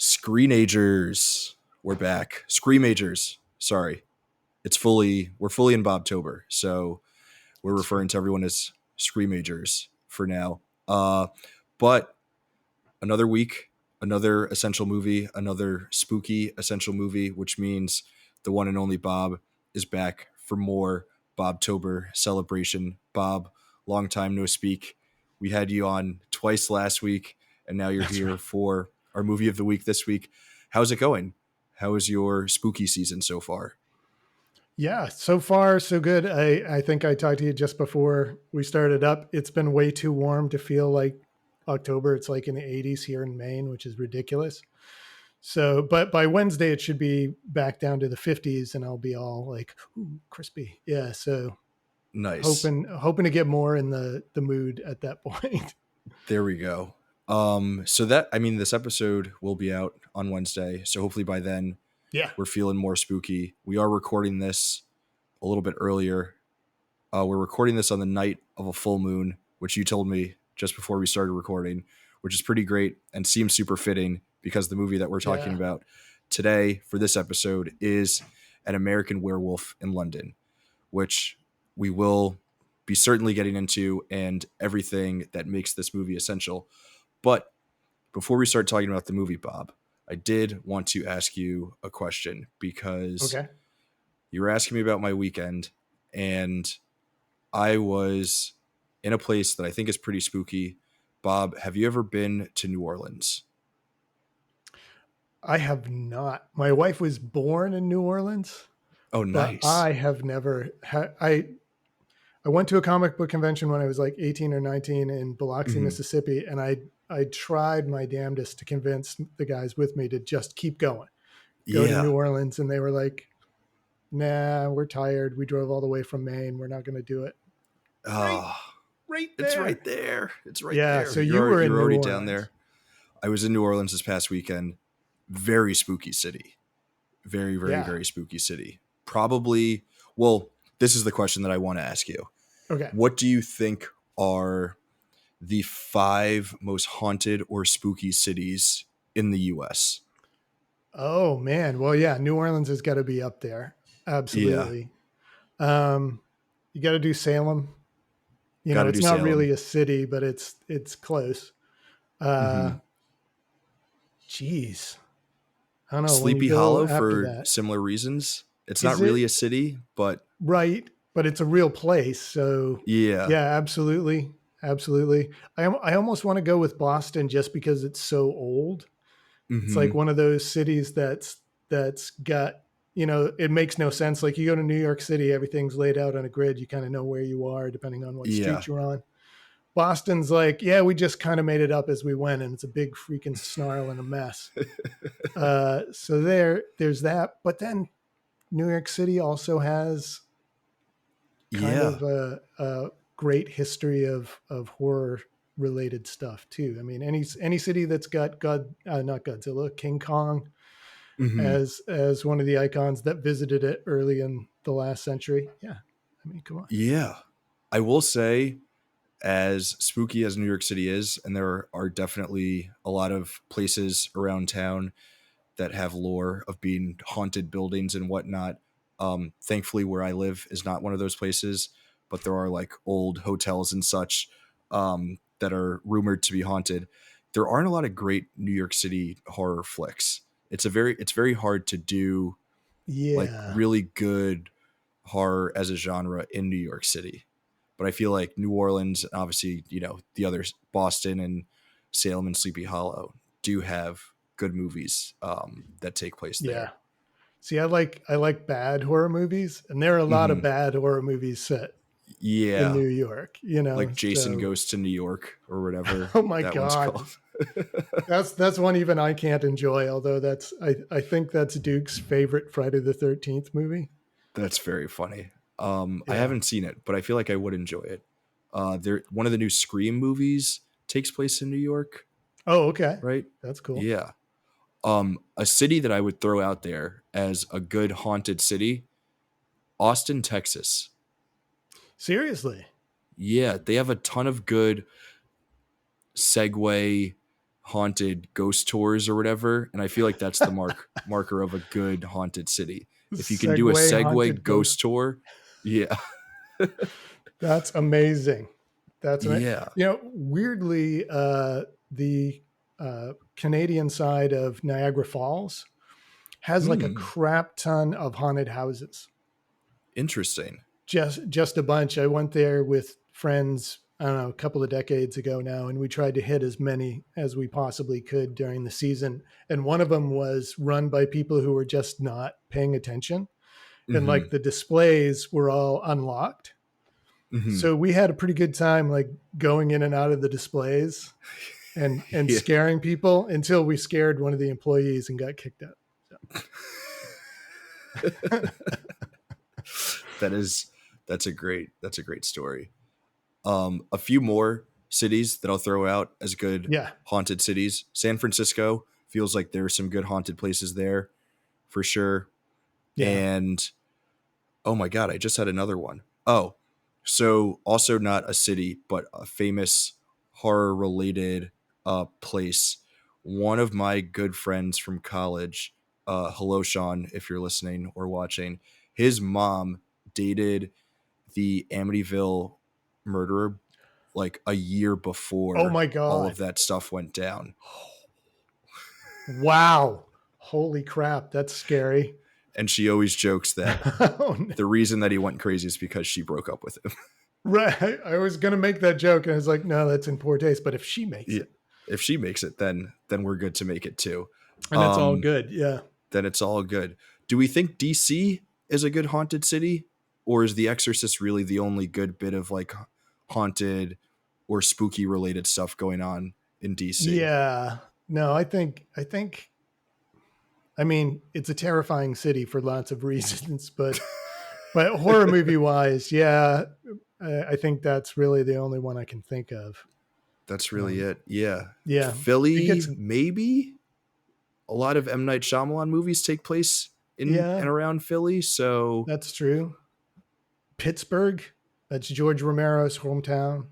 Screenagers, we're back. Screamagers, sorry. We're fully in Bobtober, so we're referring to everyone as Screamagers for now. But another week, another essential movie, another spooky essential movie, which means the one and only Bob is back for more Bobtober celebration. Bob, long time no speak. We had you on twice last week, and now you're That's here right. for our movie of the week this week. How's it going? How is your spooky season so far? Yeah, so far so good. I think I talked to you just before we started up. It's been way too warm to feel like October. It's like in the 80s here in Maine, which is ridiculous. So, but by Wednesday it should be back down to the 50s, and I'll be all like, ooh, crispy. Yeah. So Nice. hoping to get more in the mood at that point. There we go. This episode will be out on Wednesday. So hopefully by then Yeah. we're feeling more spooky. We are recording this a little bit earlier. We're recording this on the night of a full moon, which you told me just before we started recording, which is pretty great and seems super fitting because the movie that we're talking Yeah. about today for this episode is An American Werewolf in London, which we will be certainly getting into and everything that makes this movie essential. But before we start talking about the movie, Bob, I did want to ask you a question because Okay. you were asking me about my weekend, and I was in a place that I think is pretty spooky. Bob, have you ever been to New Orleans? I have not. My wife was born in New Orleans, Oh, but nice. I have never I went to a comic book convention when I was like 18 or 19 in Biloxi, Mm-hmm. Mississippi, and I tried my damnedest to convince the guys with me to just keep going, go to Yeah. New Orleans, and they were like, "Nah, we're tired. We drove all the way from Maine. We're not going to do it." Right, Oh, right it's there. right there. It's right Yeah. there. So you were in You're New already down Orleans. there. I was in New Orleans this past weekend. Very spooky city. Very, very, Yeah. very spooky city. Probably, well, this is the question that I want to ask you. Okay. What do you think are the 5 most haunted or spooky cities in the US? Oh man. Well, yeah. New Orleans has got to be up there. Yeah, Absolutely. You got to do Salem. got to It's do not Salem. really a city, but it's close. Uh, Hmm. Geez, I don't know. When you Sleepy go Hollow after for that, similar reasons. It's not is really it a city, but right? But it's a real place. So yeah. yeah, absolutely, absolutely. I almost want to go with Boston just because it's so old. It's like Hmm. one of those cities that's got, it makes no sense. Like you go to New York City, everything's laid out on a grid. You kind of know where you are depending on what Yeah. street you're on. Boston's like, yeah, we just kind of made it up as we went, and it's a big freaking snarl and a mess. So there's that. But then New York City also has kind Yeah. of a great history of horror related stuff too. I mean, any city that's got not Godzilla, King Kong Hmm. as one of the icons that visited it early in the last century. Yeah, I mean, come on. Yeah. I will say, as spooky as New York City is, and there are definitely a lot of places around town that have lore of being haunted buildings and whatnot. Thankfully, where I live is not one of those places, but there are like old hotels and such that are rumored to be haunted. There aren't a lot of great New York City horror flicks. It's very hard to do like Yeah, really good horror as a genre in New York City. But I feel like New Orleans, obviously, the others, Boston and Salem and Sleepy Hollow, do have good movies that take place yeah. there. See, I like bad horror movies, and there are a lot of Hmm. bad horror movies set in Yeah, New York. like Jason So Goes to New York or whatever oh my that one's god, called. that's one even I can't enjoy. Although I think that's Duke's favorite Friday the 13th movie. That's very funny. I Yeah. haven't seen it, but I feel like I would enjoy it. One of the new Scream movies takes place in New York, Oh, okay. right? That's cool. Yeah. A city that I would throw out there as a good haunted city, Austin, Texas. Seriously. Yeah, they have a ton of good Segway haunted ghost tours or whatever, and I feel like that's the marker of a good haunted city. If you can do a Segway Segway haunted ghost. ghost tour, yeah, That's amazing. That's amazing. yeah, Weirdly, the Canadian side of Niagara Falls has like a hmm, crap ton of haunted houses. interesting. Just a bunch. I went there with friends, I don't know, a couple of decades ago now, and we tried to hit as many as we possibly could during the season. And one of them was run by people who were just not paying attention. And Hmm. like the displays were all unlocked. Hmm. So we had a pretty good time like going in and out of the displays and Yeah. scaring people until we scared one of the employees and got kicked out. So. that is that's a great story. A few more cities that I'll throw out as good Yeah. haunted cities. San Francisco feels like there's some good haunted places there for sure. Yeah. And oh my god, I just had another one. Oh, so also not a city, but a famous horror related place. One of my good friends from college, hello Sean, if you're listening or watching, his mom dated the Amityville murderer like a year Oh before my all of God. that stuff went down. Wow. Holy crap. That's scary. And she always jokes that Oh, no. the reason that he went crazy is because she broke up with him. Right. I was going to make that joke and I was like, no, that's in poor taste. But if she makes Yeah. it, If she makes it, then we're good to make it too. and that's all Um, good. Yeah. then it's all good. Do we think DC is a good haunted city, or is The Exorcist really the only good bit of like haunted or spooky related stuff going on in DC? Yeah. No, I mean, it's a terrifying city for lots of reasons, but horror movie wise, yeah, I think that's really the only one I can think of. That's really Um, it. Yeah, yeah, it Philly gets, maybe. A lot of M Night Shyamalan movies take place in yeah, and around Philly, so that's true. Pittsburgh, that's George Romero's hometown.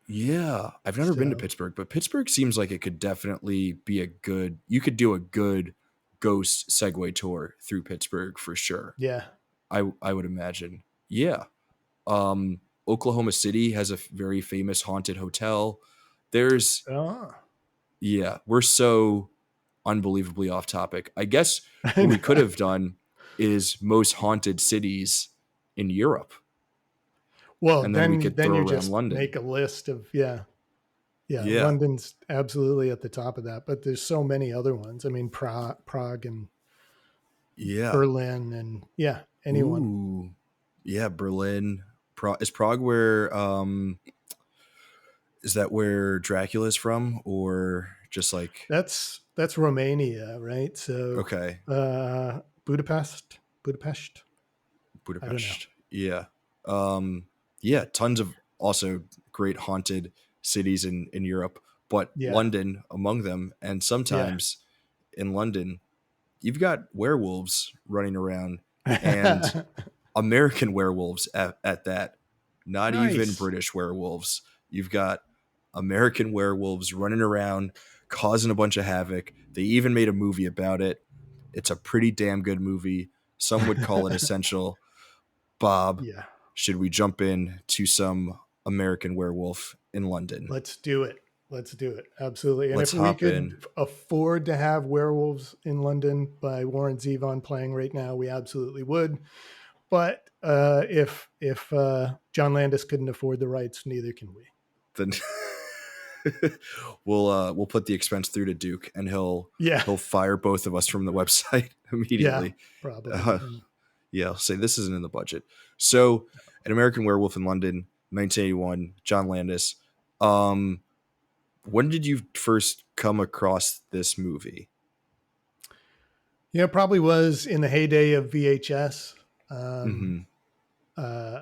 yeah, I've never been to So, Pittsburgh, but Pittsburgh seems like it could definitely be a good. You could do a good ghost Segway tour through Pittsburgh for sure. yeah. I would imagine. Yeah. Oklahoma City has a very famous haunted hotel. There's Oh, yeah, we're so unbelievably off topic. I guess I what we could know. have done is most haunted cities in Europe, Well, and then we could then throw you around just London. make a list of, yeah. Yeah, Yeah. London's absolutely at the top of that, but there's so many other ones. I mean, Prague and Yeah. Berlin, and yeah, anyone. Ooh. Yeah, Berlin. Is Prague where is that where Dracula's from or just like That's Romania, right? So okay, Budapest. I don't know. Budapest. Yeah. Yeah, tons of also great haunted cities in Europe, but Yeah, London among them, and yeah. sometimes in London you've got werewolves running around and American werewolves at that, not even Nice. British werewolves. You've got American werewolves running around causing a bunch of havoc. They even made a movie about it. It's a pretty damn good movie. Some would call it essential. Bob, Yeah, should we jump in to some American Werewolf in London? let's do it. Let's do it. Absolutely. And Let's if we hop in. could afford to have Werewolves in London by Warren Zevon playing right now, we absolutely would. But if John Landis couldn't afford the rights, neither can we. Then we'll put the expense through to Duke, and Yeah, he'll fire both of us from the website yeah, immediately. probably. Uh, yeah, I'll say this isn't in the budget. So, an American Werewolf in London, 1981, John Landis. Um, when did you first come across this movie? Yeah, probably was in the heyday of VHS. Um, Mm-hmm. uh,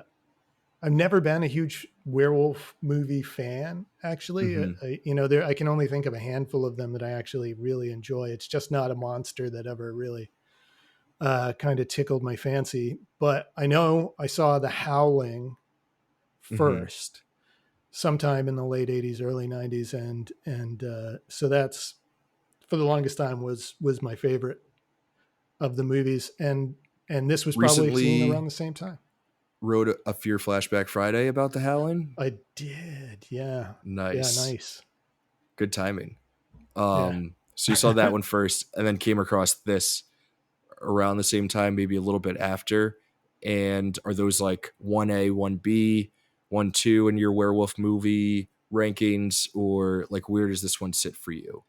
I've never been a huge werewolf movie fan, actually. Mm-hmm. There I can only think of a handful of them that I actually really enjoy. It's just not a monster that ever really kind of tickled my fancy. But I know I saw The Howling Mm-hmm. first, sometime in the late '80s, early '90s, and so that's for the longest time was my favorite of the movies, and this was probably seen around Recently the same time. wrote a Fear Flashback Friday about the Howling. I did, yeah, yeah, Nice. nice, Good timing. yeah. So you saw that one first and then came across this around the same time, maybe a little bit after. And are those like 1A, 1B, 1, 2 in your werewolf movie rankings, or like where does this one sit for you?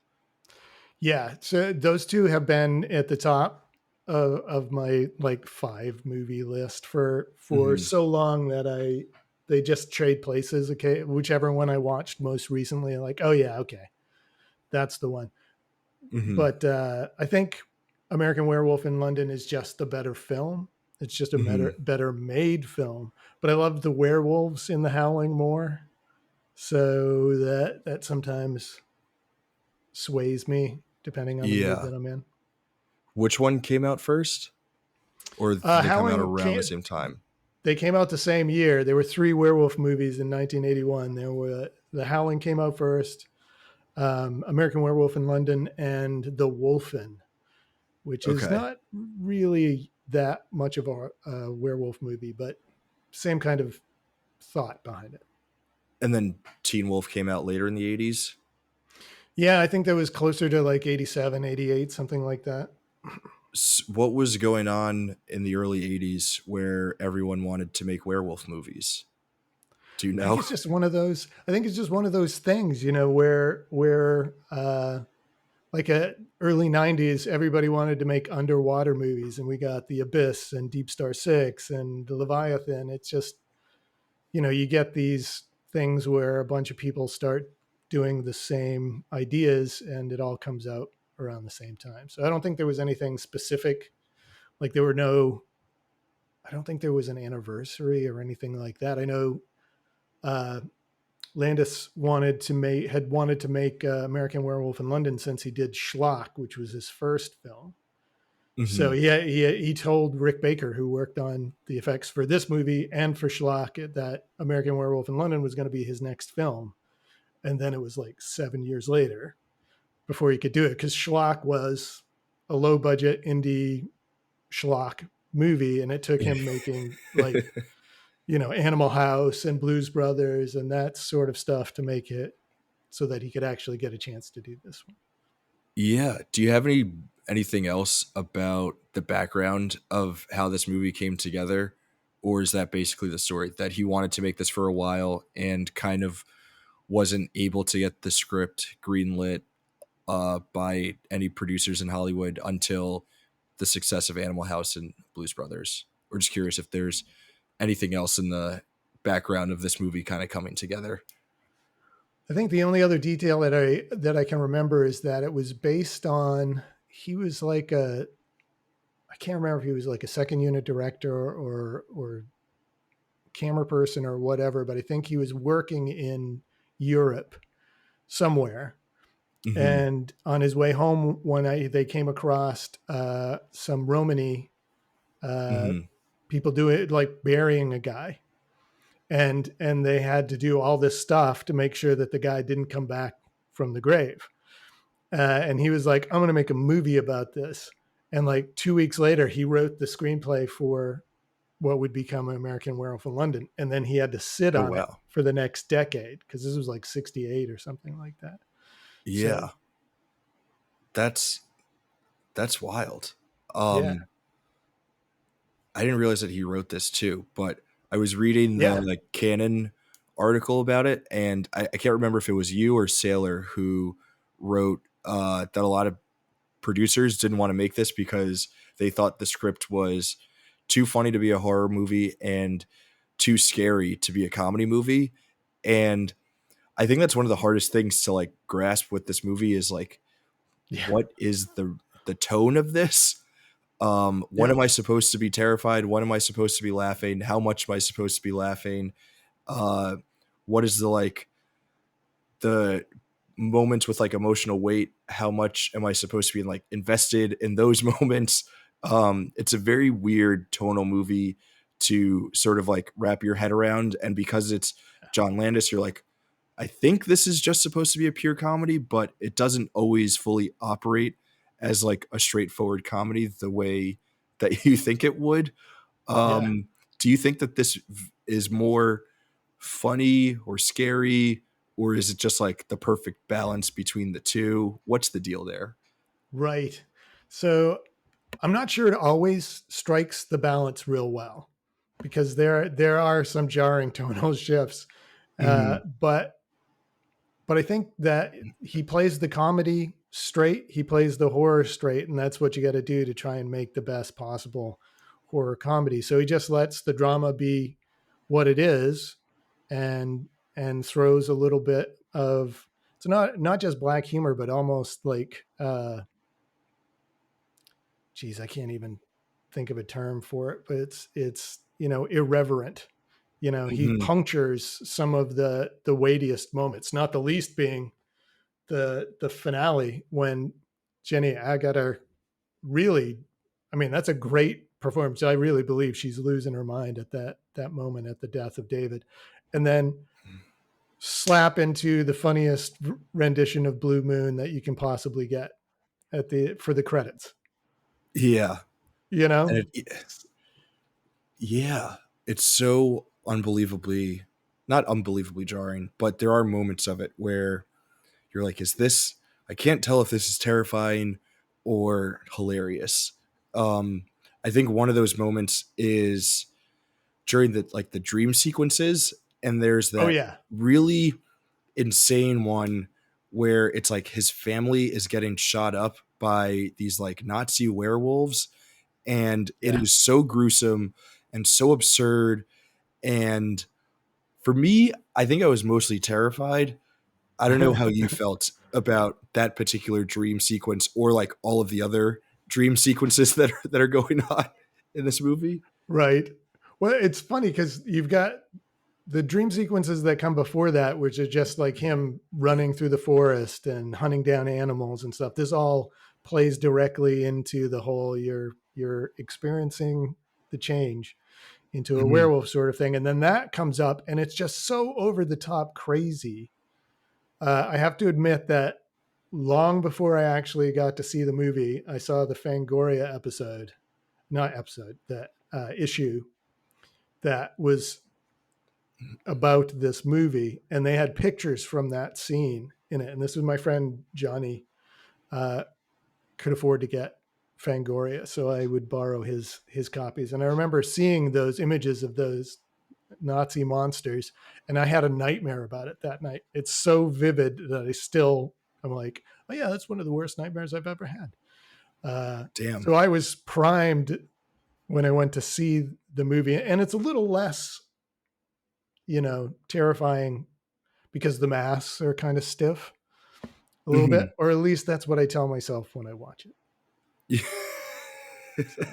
Yeah, so those two have been at the top of my like 5 movie list for Mm-hmm. so long that they just trade places. Okay, whichever one I watched most recently, like, oh yeah, okay, that's the one. Mm-hmm. But I think American Werewolf in London is just a better film. It's just a Mm-hmm. better made film. But I love the werewolves in The Howling more, so that sometimes sways me depending on the mood Yeah. that I'm in. Which one came out first? Or did they come out Howling around the came, same time? they came out the same year. There were 3 werewolf movies in 1981. There were The Howling came out first, American Werewolf in London, and The Wolfen, which is Okay. not really that much of a werewolf movie, but same kind of thought behind it. And then Teen Wolf came out later in the 80s. Yeah, I think that was closer to like 87, 88, something like that. What was going on in the early 80s where everyone wanted to make werewolf movies? Do you I think know? it's just one of those. I think it's just one of those things, where like early 90s, everybody wanted to make underwater movies, and we got The Abyss and Deep Star Six and The Leviathan. It's just, you get these things where a bunch of people start doing the same ideas and it all comes out around the same time. So I don't think there was anything specific. Like I don't think there was an anniversary or anything like that. I know uh, Landis had wanted to make American Werewolf in London since he did Schlock, which was his first film. So Mm-hmm. he told Rick Baker, who worked on the effects for this movie and for Schlock, that American Werewolf in London was going to be his next film. And then it was like 7 years later before he could do it, because Schlock was a low budget indie schlock movie, and it took him making like Animal House and Blues Brothers and that sort of stuff to make it so that he could actually get a chance to do this one. Yeah. Do you have anything else about the background of how this movie came together? Or is that basically the story that he wanted to make this for a while and kind of wasn't able to get the script greenlit by any producers in Hollywood until the success of Animal House and Blues Brothers? Or just curious if there's anything else in the background of this movie kind of coming together. I think the only other detail that I can remember is that it was based on, he was like I can't remember if he was like a second unit director or camera person or whatever, but I think he was working in Europe somewhere. Mm-hmm. And on his way home one night, they came across some Romany uh, Mm-hmm. people doing like burying a guy, and they had to do all this stuff to make sure that the guy didn't come back from the grave. And he was like, "I'm going to make a movie about this." And like 2 weeks later, he wrote the screenplay for what would become American Werewolf in London, and then he had to sit Oh, on it wow. for the next decade because this was like '68 or something like that. So Yeah. That's wild. yeah, Um, I didn't realize that he wrote this too, but I was reading the yeah, like Canon article about it, and I can't remember if it was you or Sailor who wrote that a lot of producers didn't want to make this because they thought the script was too funny to be a horror movie and too scary to be a comedy movie. And I think that's one of the hardest things to like grasp with this movie is like, yeah, what is the tone of this? When yeah, am I supposed to be terrified? When am I supposed to be laughing? How much am I supposed to be laughing? Uh, what is the like the moments with like emotional weight? How much am I supposed to be like invested in those moments? It's a very weird tonal movie to sort of like wrap your head around, and because it's John Landis, you're like, I think this is just supposed to be a pure comedy, but it doesn't always fully operate as like a straightforward comedy the way that you think it would. Yeah. Do you think that this is more funny or scary, or is it just like the perfect balance between the two? What's the deal there? Right. So I'm not sure it always strikes the balance real well because there are some jarring tonal shifts. Hmm. But I think that he plays the comedy straight, he plays the horror straight, and that's what you got to do to try and make the best possible horror comedy. So he just lets the drama be what it is, and throws a little bit of, it's not just black humor, but almost like geez, I can't even think of a term for it, but it's irreverent. He Hmm. punctures some of the weightiest moments, not the least being the finale when Jenny Agutter really, I mean, that's a great performance. I really believe she's losing her mind at that moment at the death of David. And then slap into the funniest rendition of Blue Moon that you can possibly get for the credits. Yeah. You And know? yeah, it's so unbelievably, not unbelievably jarring, but there are moments of it where you're like, is this, I can't tell if this is terrifying or hilarious. Um, I think one of those moments is during the dream sequences, and there's Oh that yeah. really insane one where it's like his family is getting shot up by these like Nazi werewolves, and it Yeah. is so gruesome and so absurd. And for me, I think I was mostly terrified. I don't know how you felt about that particular dream sequence or like all of the other dream sequences that are going on in this movie. Right. Well, it's funny because you've got the dream sequences that come before that, which is just like him running through the forest and hunting down animals and stuff. This all plays directly into the whole you're experiencing the change into a Hmm. werewolf sort of thing. And then that comes up and it's just so over the top crazy. I have to admit that long before I actually got to see the movie, I saw the Fangoria episode, not episode, that issue that was about this movie, and they had pictures from that scene in it. And this was my friend Johnny uh, could afford to get Fangoria, so I would borrow his copies. And I remember seeing those images of those Nazi monsters, and I had a nightmare about it that night. It's so vivid that I'm like, oh yeah, that's one of the worst nightmares I've ever had. So Damn. I was primed when I went to see the movie, and it's a little less, terrifying because the masks are kind of stiff a little bit, Hmm. or at least that's what I tell myself when I watch it. So,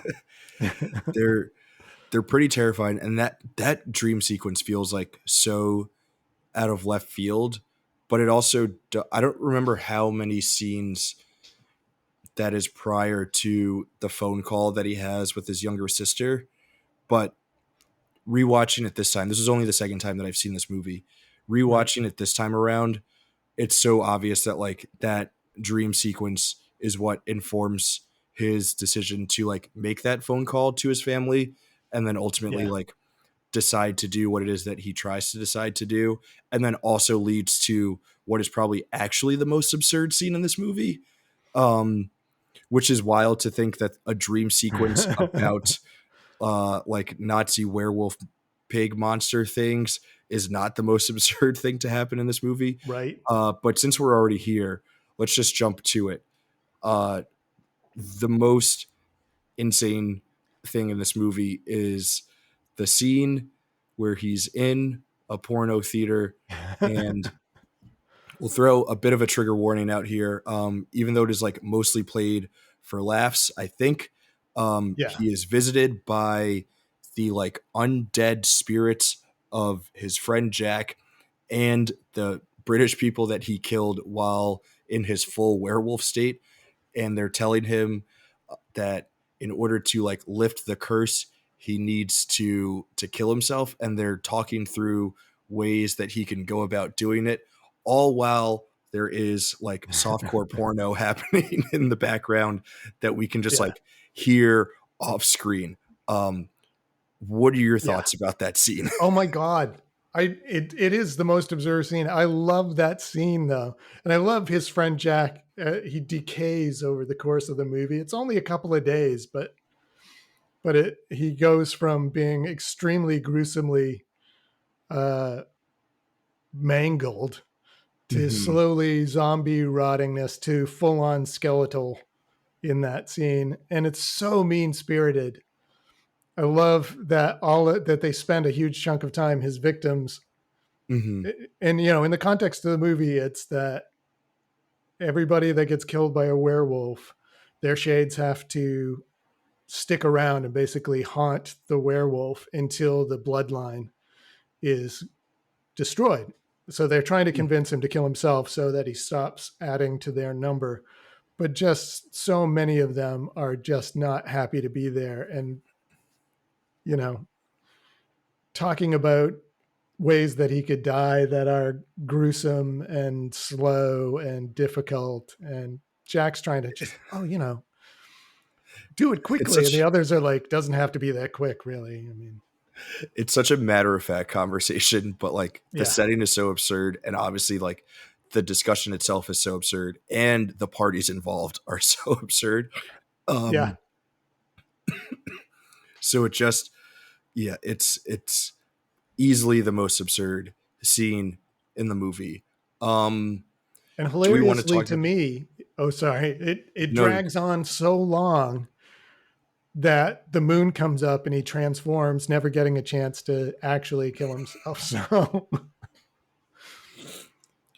they're they're pretty terrifying, and that dream sequence feels like so out of left field. But it also, I don't remember how many scenes that is prior to the phone call that he has with his younger sister. But rewatching it this time, this is only the second time that I've seen this movie. right. Rewatching it this time around, it's so obvious that like that dream sequence is what informs his decision to like make that phone call to his family, and then ultimately Yeah. like decide to do what it is that he tries to decide to do, and then also leads to what is probably actually the most absurd scene in this movie. Um, which is wild to think that a dream sequence about like Nazi werewolf pig monster things is not the most absurd thing to happen in this movie. right. But since we're already here, let's just jump to it. Uh, the most insane thing in this movie is the scene where he's in a porno theater, and we'll throw a bit of a trigger warning out here. Even though it is like mostly played for laughs, I think Yeah. he is visited by the like undead spirits of his friend Jack and the British people that he killed while in his full werewolf state. And they're telling him that in order to like lift the curse, he needs to kill himself. And they're talking through ways that he can go about doing it, all while there is like softcore porno happening in the background that we can just Yeah. like hear off screen. What are your Yeah. thoughts about that scene? Oh my God. It is the most absurd scene. I love that scene though. And I love his friend Jack. He decays over the course of the movie. It's only a couple of days, but he goes from being extremely gruesomely uh, mangled to Mhm. slowly zombie rottingness to full on skeletal in that scene. And it's so mean spirited. I love that that they spend a huge chunk of time, his victims. Mhm. And, in the context of the movie, it's that everybody that gets killed by a werewolf, their shades have to stick around and basically haunt the werewolf until the bloodline is destroyed. So they're trying to convince him to kill himself so that he stops adding to their number. But just so many of them are just not happy to be there. And, you know, talking about ways that he could die that are gruesome and slow and difficult. And Jack's trying to just, do it It's quickly. And the such others are like, doesn't have to be that quick, really. I mean, it's such a matter of fact conversation, but like the yeah, setting is so absurd, and obviously like the discussion itself is so absurd, and the parties involved are so absurd. yeah. Um, so it just yeah, it's easily the most absurd scene in the movie. Um, And do we want to hilariously talk to about? me, oh, sorry, it No, drags on so long that the moon comes up and he transforms, never getting a chance to actually kill himself. So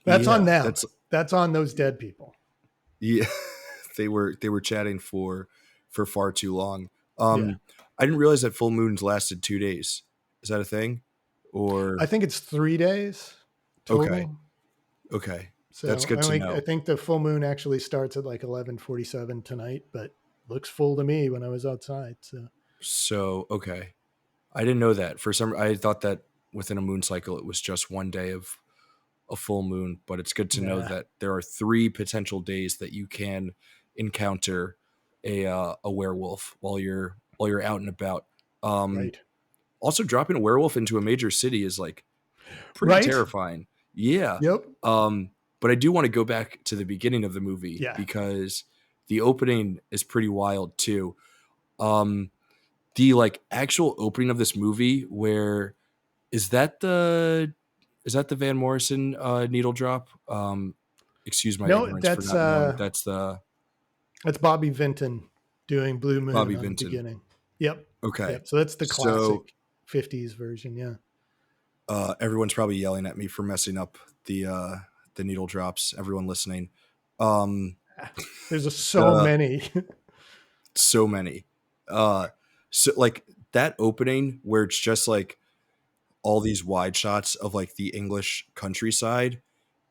that's on yeah, them. that's That's on those dead people. yeah. They were chatting for far too long. Yeah. I didn't realize that full moons lasted 2 days. Is that a thing? I Or think it's 3 days okay, total. okay, that's So good to I know. think the full moon actually starts at like 11:47 tonight, but looks full to me when I was outside. So So okay, I didn't know that. For some, I thought that within a moon cycle it was just one day of a full moon. But it's good to know nah, that there are 3 potential days that you can encounter a werewolf while you're out and about. Um, right. Also, dropping a werewolf into a major city is like pretty Right? terrifying. Yeah. Yep. But I do want to go back to the beginning of the movie Yeah. because the opening is pretty wild too. Um, the like actual opening of this movie where is that the is that the Van Morrison needle drop? Excuse my No, ignorance for not knowing. that's Bobby Vinton doing Blue Moon Bobby on the Vinton. beginning. Yep. Okay. Yep. So that's the So classic 50s version. Yeah. everyone's probably yelling at me for messing up the needle drops. Everyone listening. Um, There's so the many. so many. Uh, so like that opening where it's just like all these wide shots of like the English countryside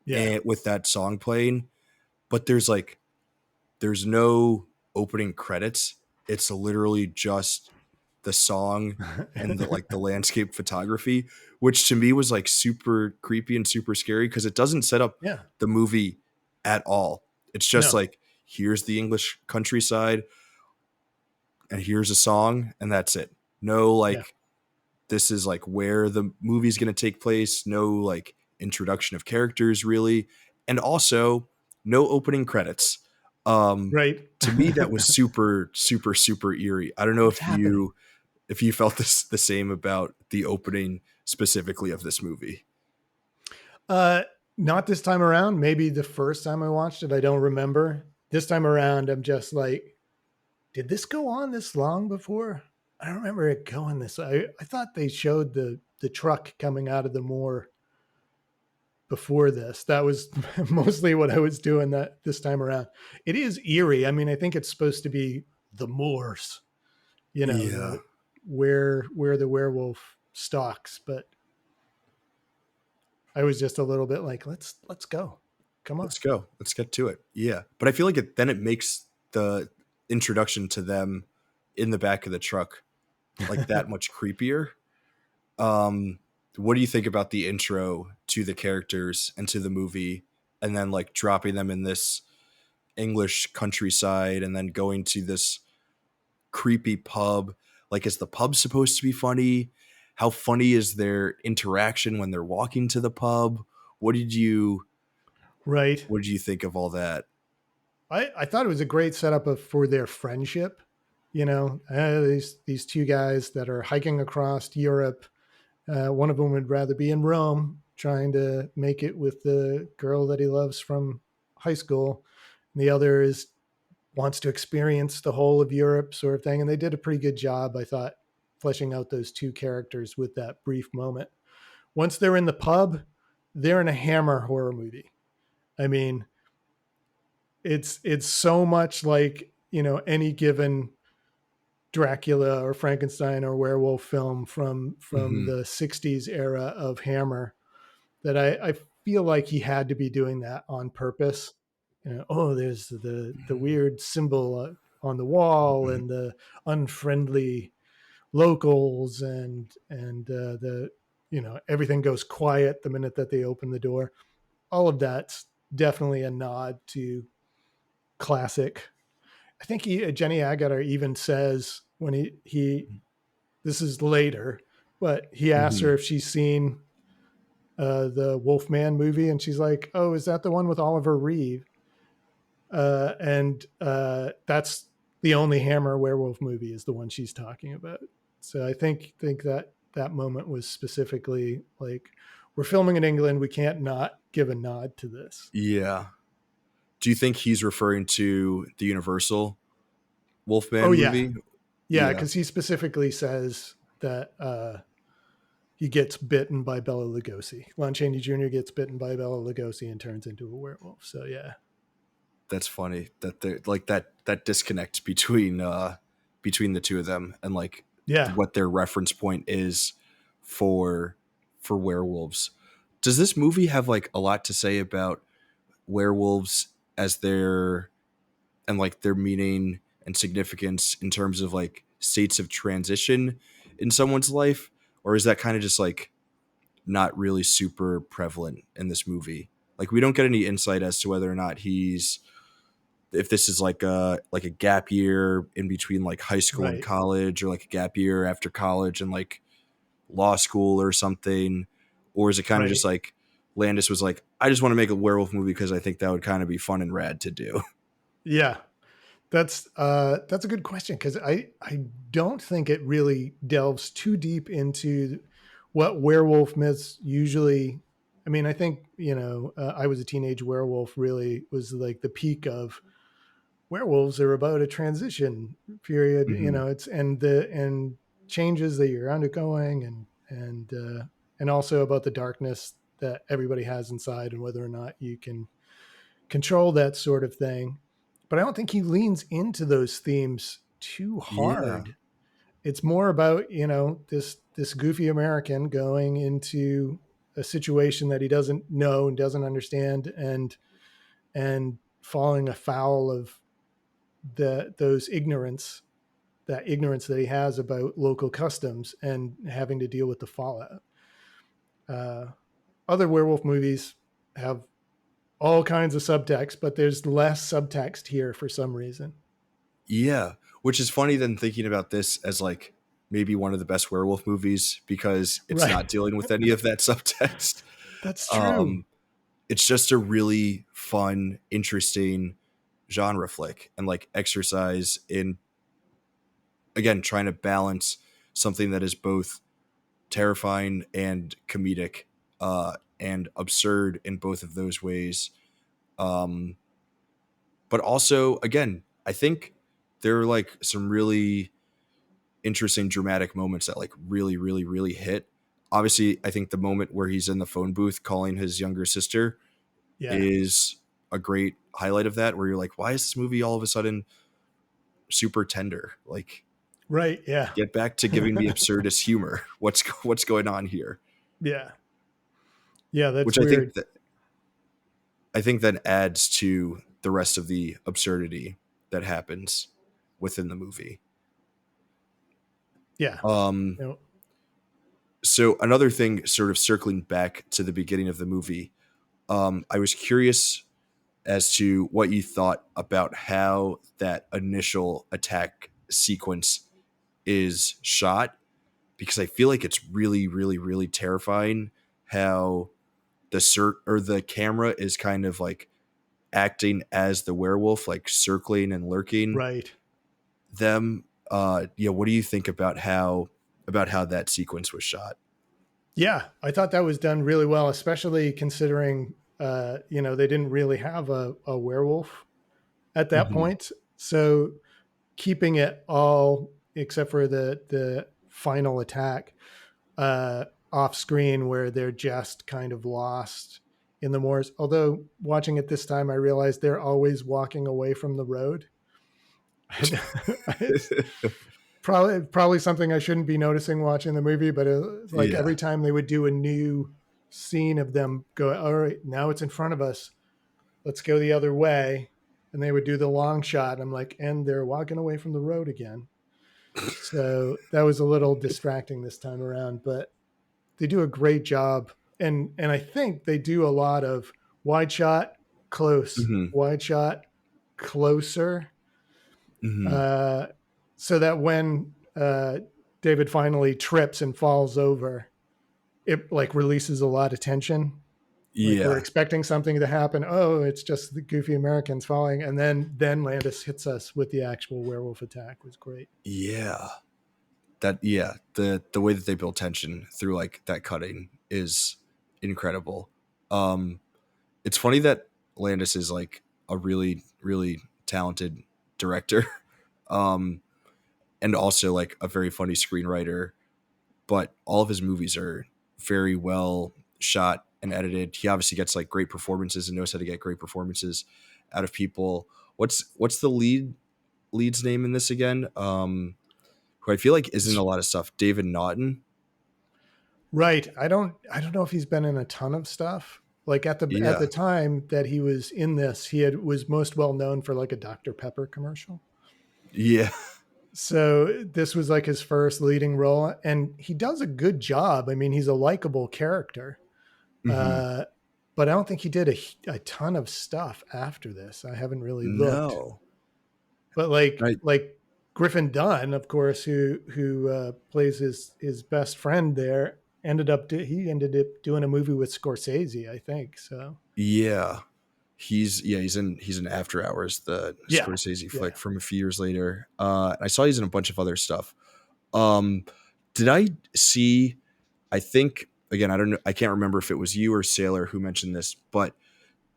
Yeah. and with that song playing, but there's no opening credits. It's literally just the song and the like the landscape photography, which to me was like super creepy and super scary because it doesn't set up Yeah. the movie at all. It's just No. like here's the English countryside and here's a song and that's it. No Yeah. like this is like where the movie's going to take place, no like introduction of characters really, and also no opening credits. Um Right. to me that was super eerie. I don't know What's happening? if you felt this the same about the opening specifically of this movie. Uh, Not this time around. Maybe the first time I watched it, I don't remember. This time around, I'm just like, did this go on this long before? I don't remember it going this. I thought they showed the truck coming out of the moor before this. That was mostly what I was doing that this time around. It is eerie. I mean, I think it's supposed to be the moors, Yeah. the where the werewolf stalks, but I was just a little bit like, let's go. Come on. Let's go. Let's get to it. Yeah. But I feel like then it makes the introduction to them in the back of the truck like that much creepier. Um what do you think about the intro to the characters and to the movie, and then like dropping them in this English countryside and then going to this creepy pub? Like, is the pub supposed to be funny? How funny is their interaction when they're walking to the pub? What did you Right. what did you think of all that? I thought it was a great setup for their friendship. You know, these two guys that are hiking across Europe. One of them would rather be in Rome, trying to make it with the girl that he loves from high school, and the other is wants to experience the whole of Europe, sort of thing. And they did a pretty good job, I thought, fleshing out those two characters with that brief moment. Once they're in the pub, they're in a Hammer horror movie. I mean, it's so much like, you know, any given Dracula or Frankenstein or werewolf film from Mm-hmm. the 60s era of Hammer that I feel like he had to be doing that on purpose. You know, oh, there's the weird symbol on the wall Mm-hmm. and the unfriendly locals and the, you know, everything goes quiet the minute that they open the door. All of that's definitely a nod to classic. I think Jenny Agutter even says when he this is later, but he asks Mm-hmm. her if she's seen the Wolfman movie, and she's like, "Oh, is that the one with Oliver Reed?" And that's the only Hammer werewolf movie is the one she's talking about. So I think that that moment was specifically like, we're filming in England, we can't not give a nod to this. Yeah. Do you think he's referring to the Universal Oh Wolfman yeah, movie? yeah, Yeah, because he specifically says that he gets bitten by Bela Lugosi. Lon Chaney Jr. gets bitten by Bela Lugosi and turns into a werewolf. So yeah, that's funny that they're like that disconnect between the two of them, and like yeah, what their reference point is for werewolves. Does this movie have like a lot to say about werewolves as their and like their meaning and significance in terms of like states of transition in someone's life, or is that kind of just like not really super prevalent in this movie? Like, we don't get any insight as to whether or not he's if this is like a gap year in between like high school and right, college, or like a gap year after college and like law school or something, or is it kind of just right. like Landis was like, I just want to make a werewolf movie because I think that would kind of be fun and rad to do. Yeah, that's a good question because I don't think it really delves too deep into what werewolf myths usually. I mean, I think, you know, I was a teenage werewolf really was like the peak of werewolves are about a transition period. You Hmm. know, it's and changes that you're undergoing and also about the darkness that everybody has inside and whether or not you can control that sort of thing. But I don't think he leans into those themes too Yeah. hard. It's more about, you know, this goofy American going into a situation that he doesn't know and doesn't understand and falling afoul of the those ignorance that ignorance that he has about local customs and having to deal with the fallout. Uh, Other werewolf movies have all kinds of subtext, but there's less subtext here for some reason. Yeah, which is funny then thinking about this as like maybe one of the best werewolf movies because it's Right. not dealing with any of that subtext. That's true. Um, it's just a really fun, interesting genre flick and like exercise in again trying to balance something that is both terrifying and comedic and absurd in both of those ways. Um, but also, again, I think there are like some really interesting dramatic moments that like really, really, really hit. Obviously, I think the moment where he's in the phone booth calling his younger sister Yeah. is a great highlight of that, where you're like, why is this movie all of a sudden super tender? Like, Right. Yeah. get back to giving me absurdist humor. What's going on here? Yeah. Yeah. That's Which I think weird. that adds to the rest of the absurdity that happens within the movie. Yeah. Um, You know, So another thing, sort of circling back to the beginning of the movie, I was curious as to what you thought about how that initial attack sequence is shot, because I feel like it's really, really, really terrifying how the camera is kind of like acting as the werewolf, like circling and lurking Right. them. Yeah, what do you think about how that sequence was shot? Yeah, I thought that was done really well, especially considering they didn't really have a werewolf at that Hmm. point. So keeping it all except for the final attack off screen where they're just kind of lost in the moors. Although watching it this time, I realized they're always walking away from the road. It's probably something I shouldn't be noticing watching the movie, but like Yeah. every time they would do a new scene of them go, all right, now it's in front of us, let's go the other way, and they would do the long shot. I'm like, and they're walking away from the road again. So that was a little distracting this time around, but they do a great job. And I think they do a lot of wide shot, close, Hmm. wide shot, closer, Hmm. uh, so that when David finally trips and falls over, it like releases a lot of tension. Like we're Yeah. expecting something to happen. Oh, it's just the goofy Americans falling, and then Landis hits us with the actual werewolf attack. Was great. Yeah. The way that they build tension through like that cutting is incredible. Um, it's funny that Landis is like a really, really talented director. um, and also like a very funny screenwriter, but all of his movies are very well shot and edited. He obviously gets like great performances and knows how to get great performances out of people. What's the lead's name in this again? Who I feel like is in a lot of stuff. David Naughton. Right. I don't know if he's been in a ton of stuff. Like at the Yeah. time that he was in this, was most well known for like a Dr. Pepper commercial. Yeah. So this was like his first leading role, and he does a good job. I mean, he's a likable character, Hmm. uh, but I don't think he did a ton of stuff after this. I haven't really looked, No. but like I like Griffin Dunn, of course, who plays his best friend there, he ended up doing a movie with Scorsese, I think. So Yeah. He's in After Hours, the yeah, Scorsese yeah. flick from a few years later. I saw he's in a bunch of other stuff. Um, did I see? I think again, I don't know. I can't remember if it was you or Sailor who mentioned this, but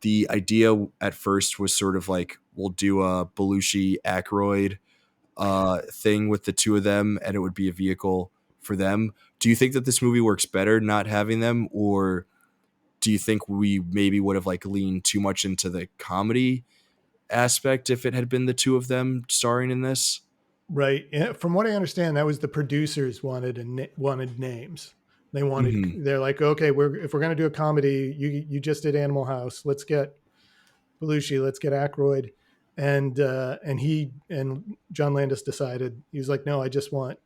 the idea at first was sort of like we'll do a Belushi Aykroyd thing with the two of them, and it would be a vehicle for them. Do you think that this movie works better not having them, or do you think we maybe would have like leaned too much into the comedy aspect if it had been the two of them starring in this? Right. Yeah, from what I understand, that was the producers wanted names. Hmm. They're like, okay, if we're gonna do a comedy, you just did Animal House. Let's get Belushi. Let's get Aykroyd. And John Landis decided he was like, no, I just want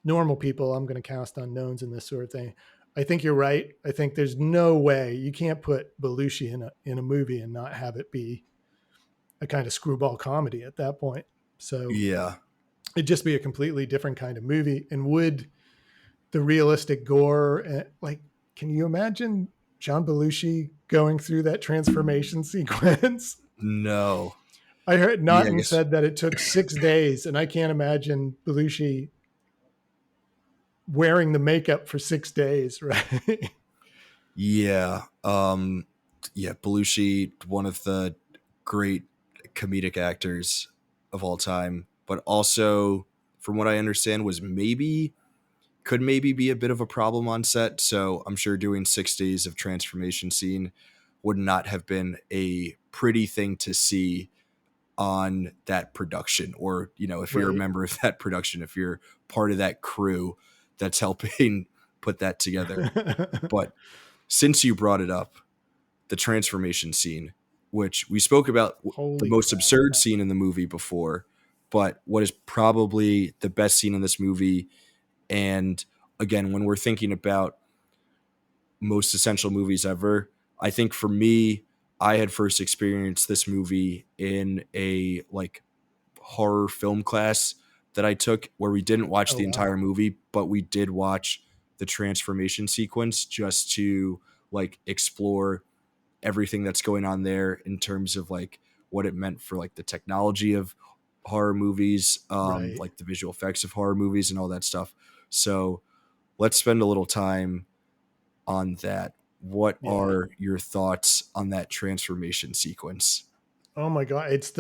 normal people. I'm going to cast unknowns and this sort of thing. I think you're right. I think there's no way you can't put Belushi in a movie and not have it be a kind of screwball comedy at that point. So Yeah. it'd just be a completely different kind of movie. And would the realistic gore, like, can you imagine John Belushi going through that transformation sequence? No. I heard Yeah, I Naughton guess. said that it took 6 days, and I can't imagine Belushi wearing the makeup for 6 days, right? Yeah. Yeah, Belushi, one of the great comedic actors of all time, but also from what I understand was maybe be a bit of a problem on set. So I'm sure doing 6 days of transformation scene would not have been a pretty thing to see on that production, or if you're a Right. member of that production, if you're part of that crew that's helping put that together. But since you brought it up, the transformation scene, which we spoke about, the Holy most crap. absurd scene in the movie before, but what is probably the best scene in this movie, and again, when we're thinking about most essential movies ever, I think for me, I had first experienced this movie in a like horror film class that I took where we didn't watch Oh the wow. entire movie, but we did watch the transformation sequence just to like explore everything that's going on there in terms of like what it meant for like the technology of horror movies, Right. like the visual effects of horror movies and all that stuff. So let's spend a little time on that. What Yeah. are your thoughts on that transformation sequence? Oh my god, it's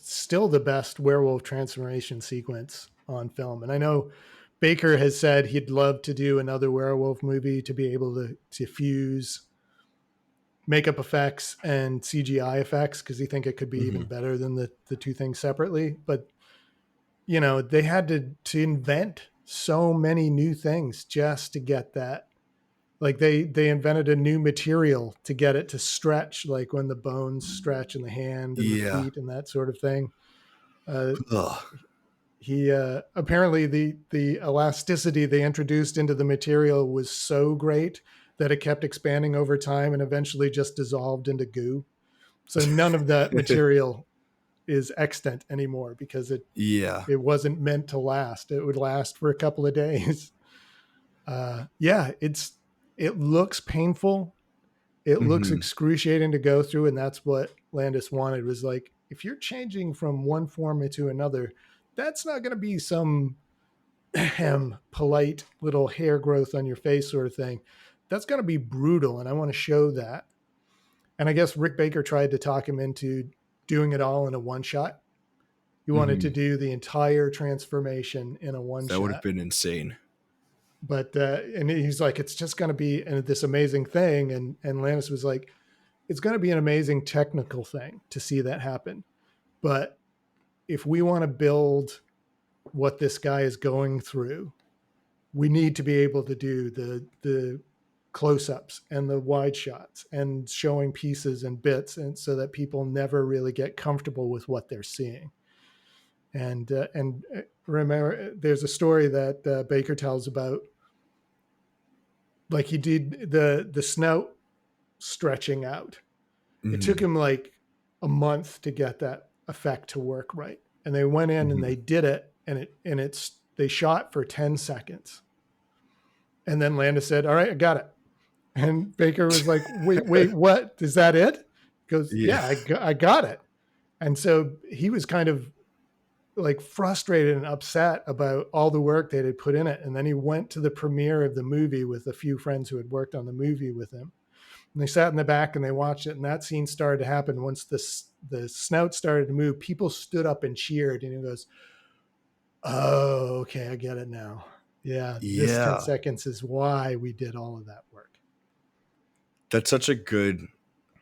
still the best werewolf transformation sequence on film. And I know Baker has said he'd love to do another werewolf movie to be able to fuse makeup effects and CGI effects because he think it could be even Mm-hmm. better than the two things separately. But you know, they had to invent so many new things just to get that. Like they invented a new material to get it to stretch, like when the bones stretch in the hand and the Yeah. feet and that sort of thing. Uh, Ugh. he apparently the elasticity they introduced into the material was so great that it kept expanding over time and eventually just dissolved into goo. So none of that material is extant anymore because Yeah. it wasn't meant to last. It would last for a couple of days. Yeah, it looks painful. It looks Mm-hmm. excruciating to go through, and that's what Landis wanted. Was like, if you're changing from one form into another, that's not going to be some polite little hair growth on your face sort of thing. That's going to be brutal, and I want to show that. And I guess Rick Baker tried to talk him into doing it all in a one shot. He wanted to Mm-hmm. do the entire transformation in a one That would have shot. been insane. But and he's like, it's just going to be this amazing thing. And Landis was like, it's going to be an amazing technical thing to see that happen. But if we want to build what this guy is going through, we need to be able to do the close-ups and the wide shots and showing pieces and bits, and so that people never really get comfortable with what they're seeing. And remember, there's a story that Baker tells about, like he did the snout stretching out. It took Mm-hmm. him like a month to get that effect to work right, and they went in and Mm-hmm. they did it, and it's they shot for 10 seconds, and then Landis said, all right, I got it. And Baker was like, wait, what, is that it? He goes, Yeah. yeah, I got it. And so he was kind of like frustrated and upset about all the work they had put in it. And then he went to the premiere of the movie with a few friends who had worked on the movie with him. And they sat in the back and they watched it. And that scene started to happen. Once the snout started to move, people stood up and cheered. And he goes, oh, okay, I get it now. Yeah, this 10 Yeah. seconds is why we did all of that work. That's such a good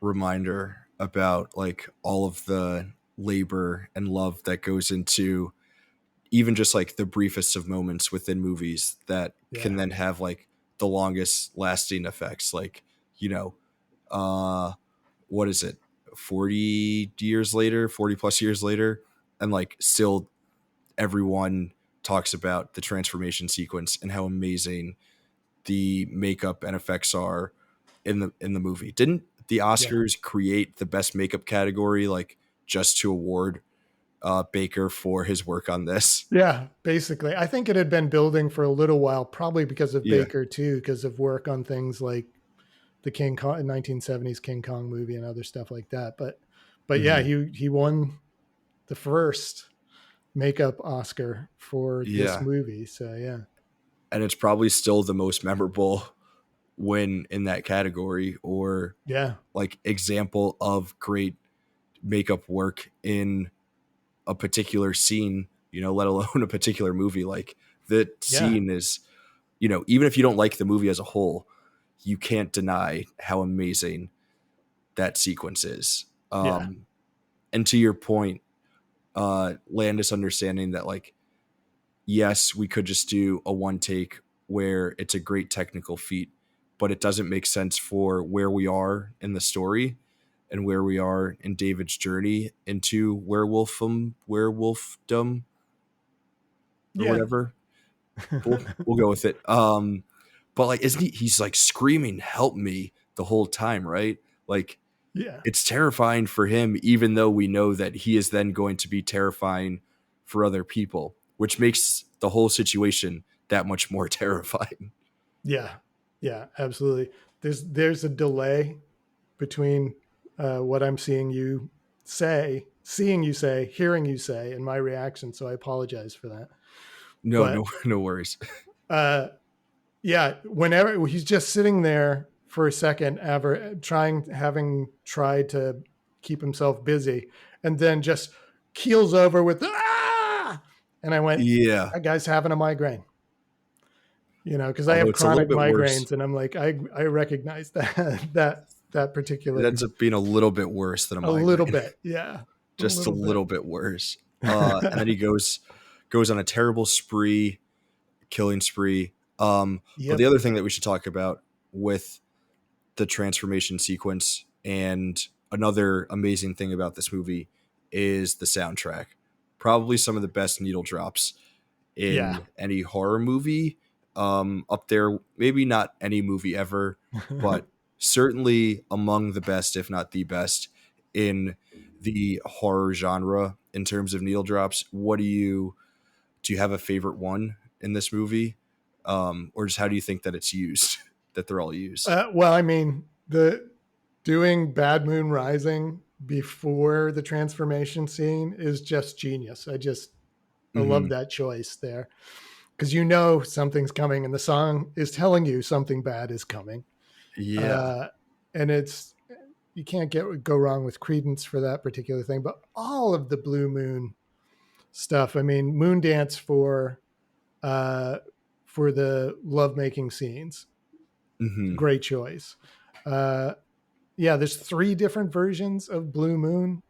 reminder about like all of the labor and love that goes into even just like the briefest of moments within movies that can Yeah. then have like the longest lasting effects. Like, you know, uh what is it, 40 years later, 40 plus years later, and like still everyone talks about the transformation sequence and how amazing the makeup and effects are in the movie. Didn't the Yeah. Oscars create the best makeup category like just to award Baker for his work on this? Yeah, basically. I think it had been building for a little while, probably because of Yeah. Baker too, because of work on things like the King Kong 1970s King Kong movie and other stuff like that. But yeah, Hmm. he won the first makeup Oscar for this Yeah. movie. So yeah. And it's probably still the most memorable win in that category or Yeah. like example of great makeup work in a particular scene, you know, let alone a particular movie. Like the Yeah. scene is, you know, even if you don't like the movie as a whole, you can't deny how amazing that sequence is. Yeah. And to your point, Landis understanding that like, yes, we could just do a one take where it's a great technical feat, but it doesn't make sense for where we are in the story and where we are in David's journey into werewolfdom or Yeah. whatever. We'll go with it. But like, isn't he's like screaming, "Help me" the whole time, right? Like, Yeah. it's terrifying for him, even though we know that he is then going to be terrifying for other people, which makes the whole situation that much more terrifying. Yeah. Yeah, absolutely. There's a delay between what I'm seeing you say, hearing you say, and my reaction. So I apologize for that. No, no, But no worries. uh, yeah, whenever he's just sitting there for a second, ever having tried to keep himself busy, and then just keels over with ah, and I went, Yeah. that guy's having a migraine. Because I Although have it's a little chronic bit worse. migraines, and I'm like, I recognize that It particular ends up being a little bit worse than a a little migraine. bit, yeah, a Just a little bit. little bit worse. And then he goes on a terrible spree, killing spree. But the Yep. other thing that we should talk about with the transformation sequence and another amazing thing about this movie is the soundtrack. Probably some of the best needle drops Yeah. in any horror movie. Up there, maybe not any movie ever, but certainly among the best, if not the best, in the horror genre in terms of needle drops. Do you have a favorite one in this movie? Or just how do you think that it's used, that they're all used? Well, I mean, the doing Bad Moon Rising before the transformation scene is just genius. I love Hmm. that choice there because something's coming, and the song is telling you something bad is coming. Yeah. Uh, and you can't go wrong with Creedence for that particular thing. But all of the Blue Moon stuff. I mean, Moon Dance uh, for the lovemaking scenes. Hmm. Great choice. Uh, yeah, there's three different versions of Blue Moon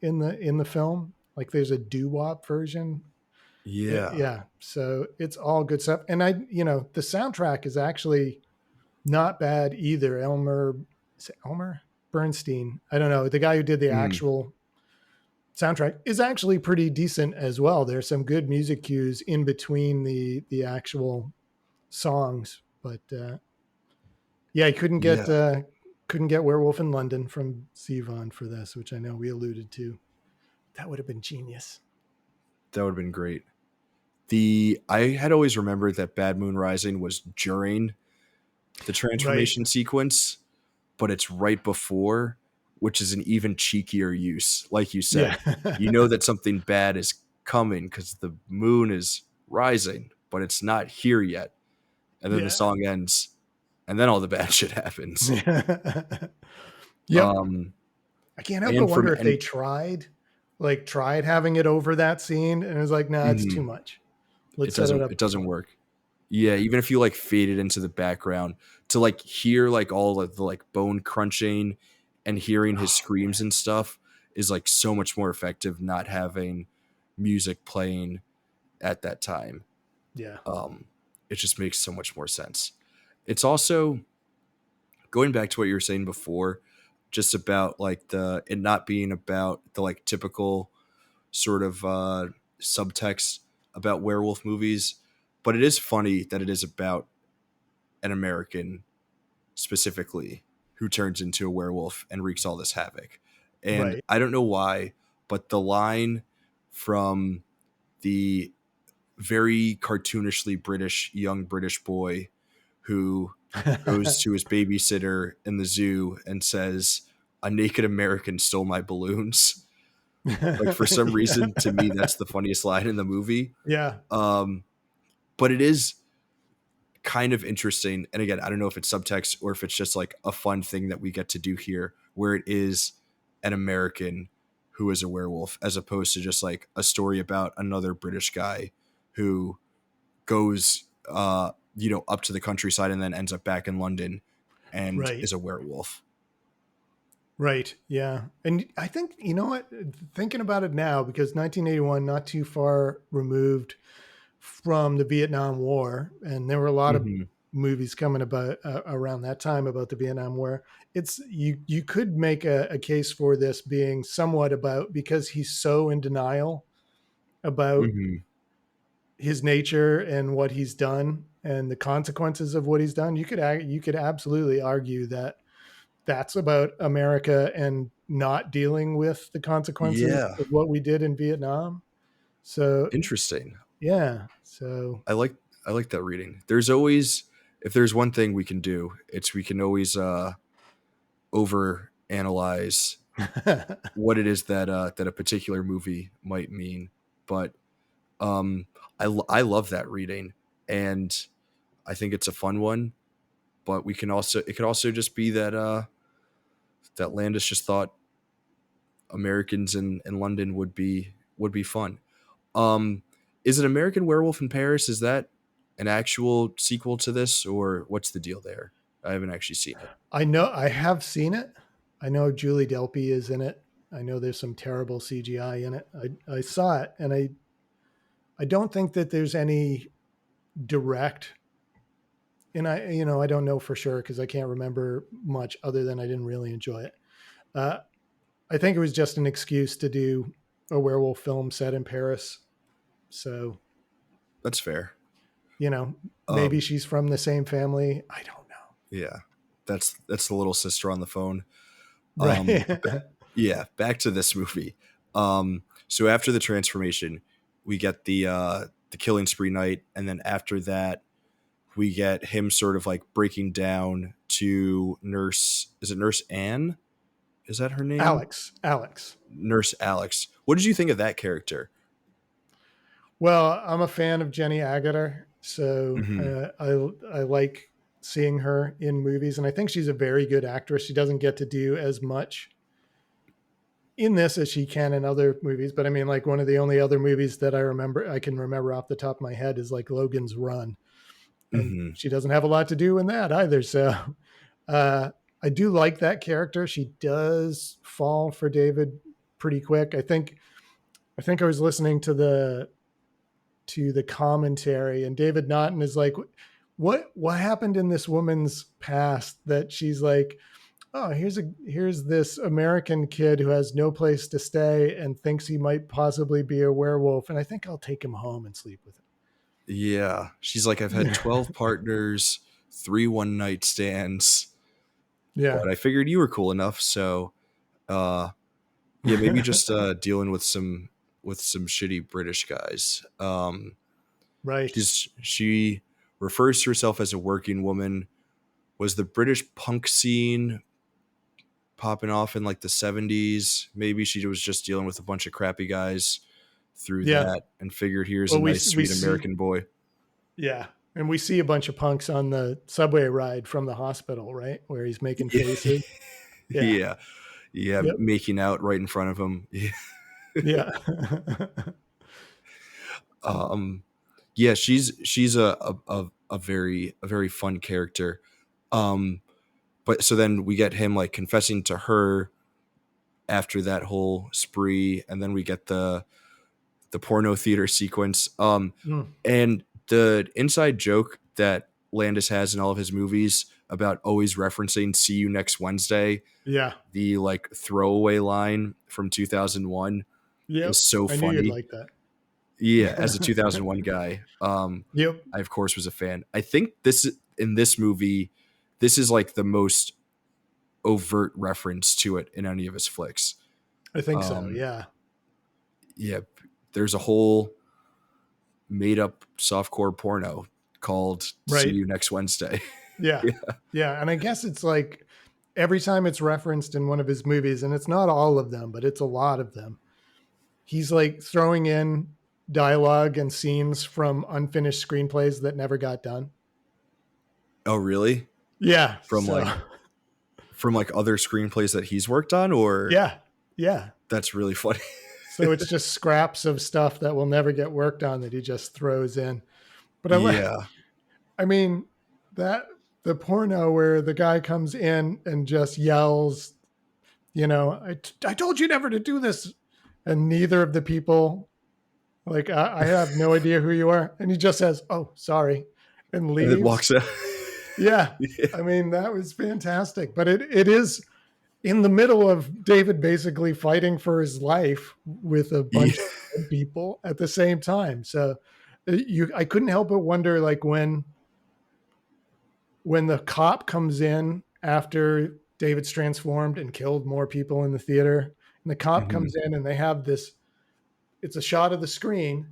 in the film. Like there's a doo wop version. Yeah. Yeah, so it's all good stuff. And the soundtrack is actually not bad either. Is it Elmer Bernstein? I don't know. The guy who did the Mm. actual soundtrack is actually pretty decent as well. There's some good music cues in between the actual songs, but yeah, I Yeah. couldn't get Werewolf in London from Sivan for this, which I know we alluded to. That would have been genius. That would have been great. I had always remembered that Bad Moon Rising was during the Right. transformation sequence, but it's right before, which is an even cheekier use. Like you Yeah. said, you know that something bad is coming because the moon is rising, but it's not here yet. And then the Yeah. song ends, and then all the bad shit happens. Yep. Um, I can't help but and from wonder if they any, tried having it over that scene and it was like, nah, it's too mhm, much. Let's set it up it doesn't different. work. Yeah, even if you like fade it into the background to like hear like all of the like bone crunching and hearing his Oh screams man. and stuff is like so much more effective not having music playing at that time. Yeah. Um, it just makes so much more sense. It's also going back to what you were saying before, just about like it not being about the like typical sort of subtext about werewolf movies, but it is funny that it is about an American specifically who turns into a werewolf and wreaks all this havoc. And Right. I don't know why, but the line from the very cartoonishly British young British boy who goes to his babysitter in the zoo and says, "A naked American stole my balloons." Like for some reason, to me, that's the funniest line in the movie. Yeah. Um, but it is kind of interesting. And again, I don't know if it's subtext or if it's just like a fun thing that we get to do here, where it is an American who is a werewolf, as opposed to just like a story about another British guy who goes, up to the countryside and then ends up back in London and Right. is a werewolf. Right. Yeah. And I think, you know what, thinking about it now, because 1981, not too far removed from the Vietnam War, and there were a lot of Hmm. movies coming about around that time about the Vietnam War. It's you could make a case for this being somewhat about, because he's so in denial about Hmm. his nature and what he's done and the consequences of what he's done, you could absolutely argue that that's about America and not dealing with the consequences Yeah, of what we did in Vietnam. So interesting. yeah, so I like I like that reading. There's always, if there's one thing we can do, it's we can always over analyze what it is that that a particular movie might mean. But um, I love that reading, and I think it's a fun one. But we can also, it could also just be that that Landis just thought Americans in London would be fun. Is it American Werewolf in Paris? Is that an actual sequel to this, or what's the deal there? I haven't actually seen it. I know I have seen it. I know Julie Delpy is in it. I know there's some terrible CGI in it. I saw it, and I don't think that there's any direct. And I don't know for sure because I can't remember much other than I didn't really enjoy it. Uh, I think it was just an excuse to do a werewolf film set in Paris. So, That's fair. maybe Um, she's from the same family. I don't know. yeah, that's the little sister on the phone. Right. Yeah, back to this movie. So after the transformation, we get the killing spree night, and then after that, we get him sort of like breaking down to Nurse. Is it Nurse Anne? Is that her name? Alex. Nurse Alex. What did you think of that character? Well, I'm a fan of Jenny Agutter, so Hmm. I like seeing her in movies, and I think she's a very good actress. She doesn't get to do as much in this as she can in other movies, but I mean, like one of the only other movies that I can remember off the top of my head is like Logan's Run, and Hmm. she doesn't have a lot to do in that either. So uh, I do like that character. She does fall for David pretty quick. I think I was listening to the commentary, and David Naughton is like, what happened in this woman's past that she's like, oh, here's this American kid who has no place to stay and thinks he might possibly be a werewolf, and I think I'll take him home and sleep with Yeah, she's like, I've had him. 12 partners, 3 one night stands, Yeah. but I figured you were cool enough, so uh, yeah, maybe just dealing with some shitty British guys. Right. She refers to herself as a working woman. Was the British punk scene popping off in like the 70s? Maybe she was just dealing with a bunch of crappy guys through Yeah. that and figured here's a Well, nice we sweet see American boy. yeah, and we see a bunch of punks on the subway ride from the hospital, right, where he's making faces. Yeah. Yeah. Yeah, Yep. making out right in front of him. Yeah. um yeah, she's a very fun character. Um but so then we get him like confessing to her after that whole spree, and then we get the porno theater sequence. Mm. And the inside joke that Landis has in all of his movies about always referencing "See you next Wednesday," Yeah. the like throwaway line from 2001, Yep. is so I knew you'd funny. like Yeah, as a that. 2001 guy, Yep. I of course was a fan. I think this, in this movie, this is like the most overt reference to it in any of his flicks. I think so. Um, Yeah. yeah, there's a whole made up softcore porno called "See Right. You Next Wednesday." Yeah. Yeah. Yeah. And I guess it's like every time it's referenced in one of his movies, and it's not all of them, but it's a lot of them, he's like throwing in dialogue and scenes from unfinished screenplays that never got done. Oh, really? Yeah. From So, like other screenplays that he's worked on, or yeah. Yeah. that's really funny. So it's just scraps of stuff that will never get worked on that he just throws in. But Yeah. I mean, that the porno where the guy comes in and just yells, I told you never to do this. And neither of the people, like, I have no idea who you are. And he just says, oh, sorry, and And then leaves. walks out. Yeah. Yeah. I mean, that was fantastic. But it is in the middle of David basically fighting for his life with a bunch Yeah. of people at the same time. So I couldn't help but wonder, like when the cop comes in after David's transformed and killed more people in the theater, and the cop Mhm. comes in and they have this. It's a shot of the screen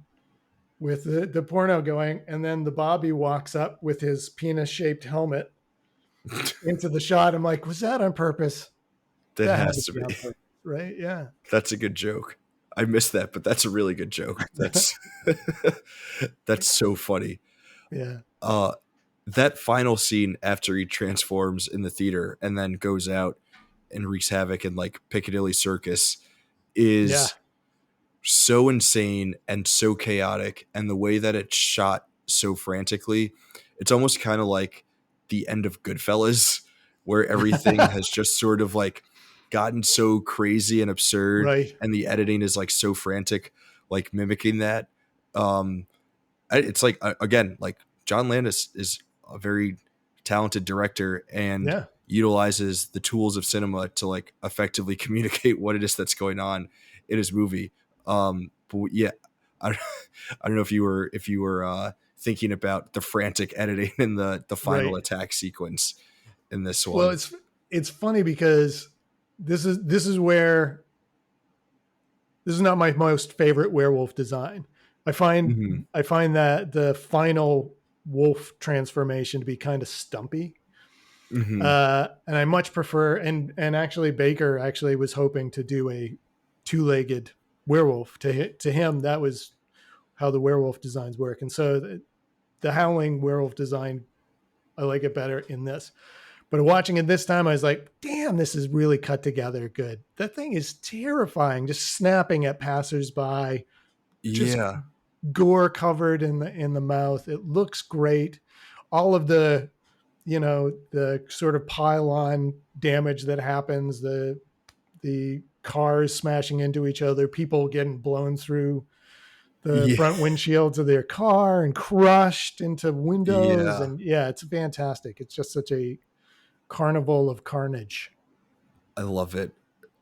with the porno going, and then the Bobby walks up with his penis shaped helmet into the shot. I'm like, was that on purpose? That That had has to to be on be. purpose, right? Yeah. That's a good joke. I missed that, but that's a really good joke. That's that's so funny. Yeah. Uh that final scene after he transforms in the theater and then goes out and wreaks havoc in like Piccadilly Circus Yeah. is so insane and so chaotic, and the way that it's shot so frantically, it's almost kind of like the end of Goodfellas, where everything has just sort of like gotten so crazy and absurd, Right. and the editing is like so frantic, like mimicking that. Um, it's like again, like John Landis is a very talented director and Yeah. utilizes the tools of cinema to like effectively communicate what it is that's going on in his movie. But yeah, I, I don't know if you were thinking about the frantic editing in the final Right. attack sequence in this Well, one. it's funny because this is where this is not my most favorite werewolf design. I find Mm-hmm. I find that the final wolf transformation to be kind of stumpy. Mm-hmm. And I much prefer, and actually Baker actually was hoping to do a two-legged werewolf. To him, that was how the werewolf designs work. And so the howling werewolf design, I like it better in this. But watching it this time, I was like, damn, this is really cut together good. That thing is terrifying, just snapping at passersby, just Yeah. gore covered in the mouth. It looks great. All of the, the sort of pile-on damage that happens, the cars smashing into each other, people getting blown through the Yeah. front windshields of their car and crushed into windows. Yeah. And yeah, it's fantastic. It's just such a carnival of carnage. I love it.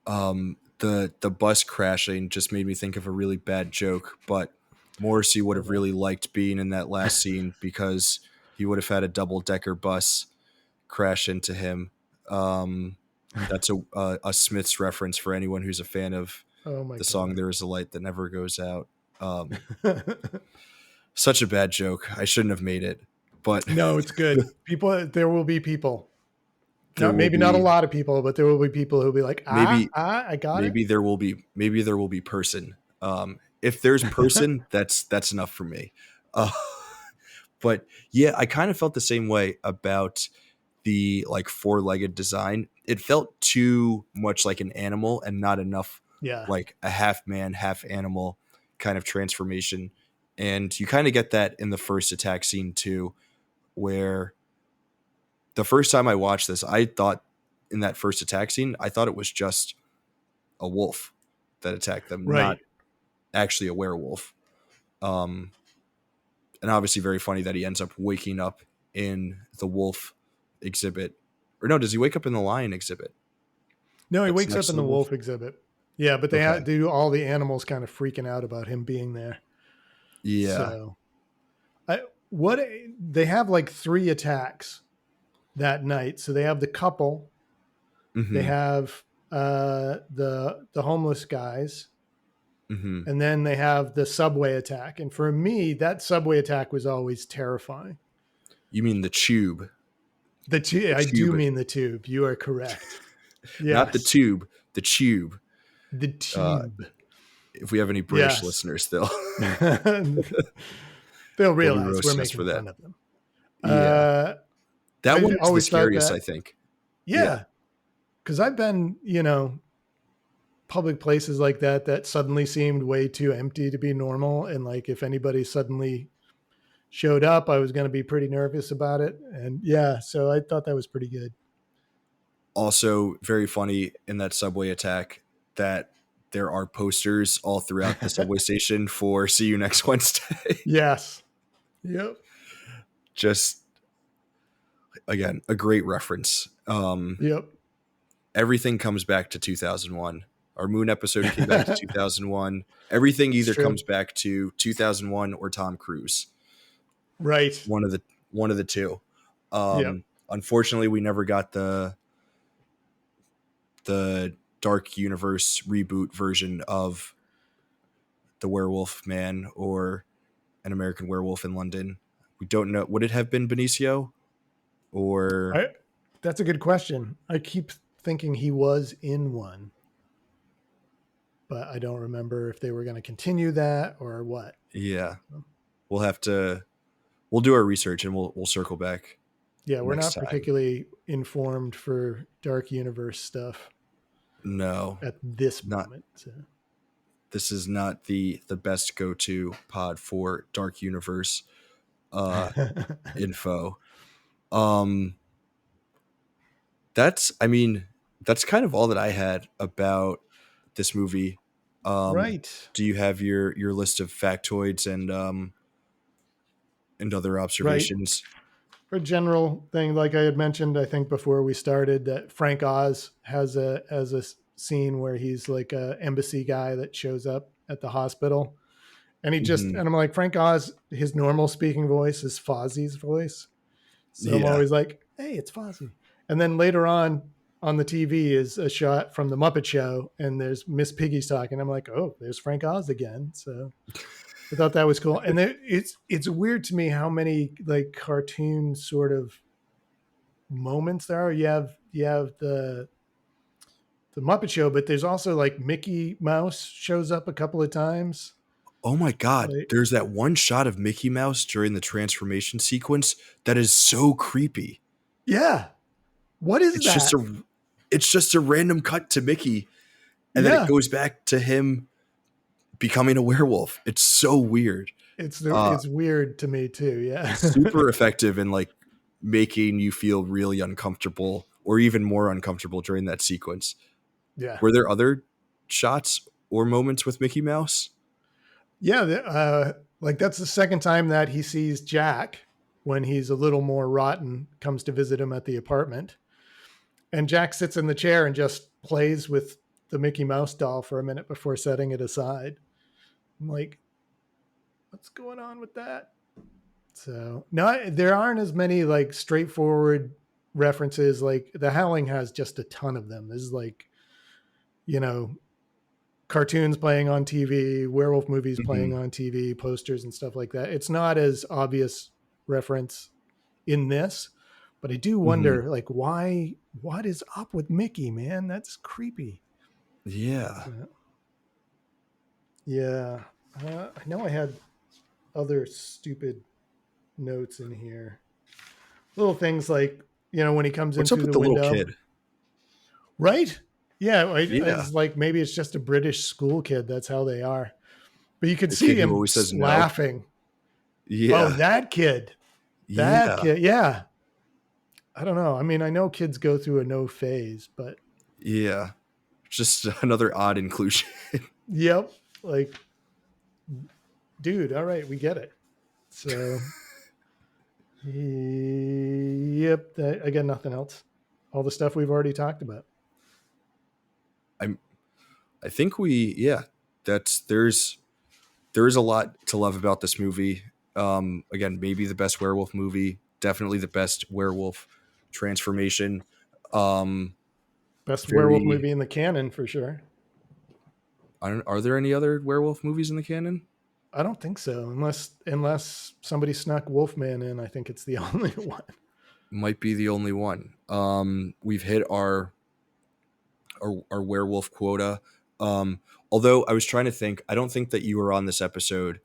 The bus crashing just made me think of a really bad joke, but Morrissey would have really liked being in that last scene because he would have had a double decker bus crash into him. Um, that's a Smiths reference for anyone who's a fan of Oh my the song god. "There Is a Light That Never Goes Out." Such a bad joke. I shouldn't have made it, but No, it's good. People, there will be people. there Not will maybe not a be lot of people, but there will be people who'll be like, maybe I got it. maybe there will be person. If there's person, that's enough for me. Uh, but yeah, I kind of felt the same way about the like four-legged design. It felt too much like an animal and not enough Yeah. like a half man, half animal kind of transformation. And you kind of get that in the first attack scene too, where the first time I watched this, I thought in that first attack scene, I thought it was just a wolf that attacked them, not Right. actually a werewolf. Um, and obviously, very funny that he ends up waking up in the wolf exhibit. Or no, does he wake up in the lion exhibit? No, he That's wakes next up to in the the wolf. wolf exhibit. Yeah, but Okay. they do all the animals kind of freaking out about him being there. Yeah. So I what they have like three attacks that night. So they have the couple, they Mm-hmm. have the homeless guys, Mm-hmm. and then they have the subway attack. And for me, that subway attack was always terrifying. You mean the tube? The I do tube, mean the tube. You are correct. not the Yes, tube. The tube. the Uh, tube. if we have any British Yes, listeners, they'll they'll they'll be realize we're roasting us for making that. fun of them. Yeah, Uh, that I one is the always thought scariest, I that, think. Yeah. yeah, because I've been, public places like that suddenly seemed way too empty to be normal. And like, if anybody suddenly showed up, I was going to be pretty nervous about it. And yeah, so I thought that was pretty good. Also, very funny in that subway attack that there are posters all throughout the subway station for "See You Next Wednesday." Yes. Yep. Just again, a great reference. Yep. Everything comes back to 2001. Our Moon episode came back to 2001. Everything It's either true. comes back to 2001 or Tom Cruise. Right. One of the two. Yep. Unfortunately, we never got the Dark Universe reboot version of the Werewolf Man or An American Werewolf in London. We don't know. Would it have been Benicio or I, that's a good question. I keep thinking he was in one, but I don't remember if they were going to continue that or what. yeah? We'll do our research and we'll circle back Yeah, we're next not time. particularly informed for Dark Universe stuff No, at this not moment. So. this is not the best go-to pod for Dark Universe uh info. Um I mean, that's kind of all that I had about this movie. Right. Do you have your list of factoids and other Right. observations? For a general thing, like I had mentioned, I think before we started, that Frank Oz has a scene where he's like a embassy guy that shows up at the hospital, and Hmm. and I'm like, Frank Oz, his normal speaking voice is Fozzie's voice, so I'm Yeah. always like, hey, it's Fozzie. And then later on the TV is a shot from the Muppet Show, and there's Miss Piggy's talking. I'm like, oh, there's Frank Oz again. So I thought that was cool. And it's weird to me how many like cartoon sort of moments there are. You have the Muppet Show, but there's also like Mickey Mouse shows up a couple of times. Oh my God. Like, There's that one shot of Mickey Mouse during the transformation sequence that is so creepy. yeah, what is It's just that? a random cut to Mickey and then it Yeah, goes back to him becoming a werewolf. It's so weird. Uh it's weird to me too. Yeah, Super effective in like making you feel really uncomfortable or even more uncomfortable during that sequence. yeah, Were there other shots or moments with Mickey Mouse? yeah. Like that's the second time that he sees Jack when he's a little more rotten. Comes to visit him at the apartment, and Jack sits in the chair and just plays with the Mickey Mouse doll for a minute before setting it aside. I'm like, what's going on with that? So no, there aren't as many like straightforward references. Like the Howling has just a ton of them. This is like, you know, cartoons playing on TV, werewolf movies playing Hmm. on TV, posters and stuff like that. It's not as obvious reference in this, but I do Hmm. wonder like why what is up with Mickey, man? That's creepy. Yeah. So, yeah. I know I had other stupid notes in here. Little things like, when he comes in What's up through with the the little window, kid? right? Yeah, Yeah. it's like maybe it's just a British school kid. That's how they are. But you could The see kid who him always says no. laughing. Oh, Yeah. that kid. That Yeah. kid. Yeah. I don't know. I mean, I know kids go through a no phase, but Yeah. Just another odd inclusion. yep. Like, dude, all right, we get it. So, yep. I got nothing else. All the stuff we've already talked about. I'm I think that's there's a lot to love about this movie. Again, maybe the best werewolf movie, definitely the best werewolf transformation. Um, Best werewolf very movie in the canon for sure. are there any other werewolf movies in the canon? I don't think so, unless somebody snuck Wolfman in. I think it's the only one. Might be the only one. We've hit our werewolf quota. Although I was trying to think, I don't think that you were on this episode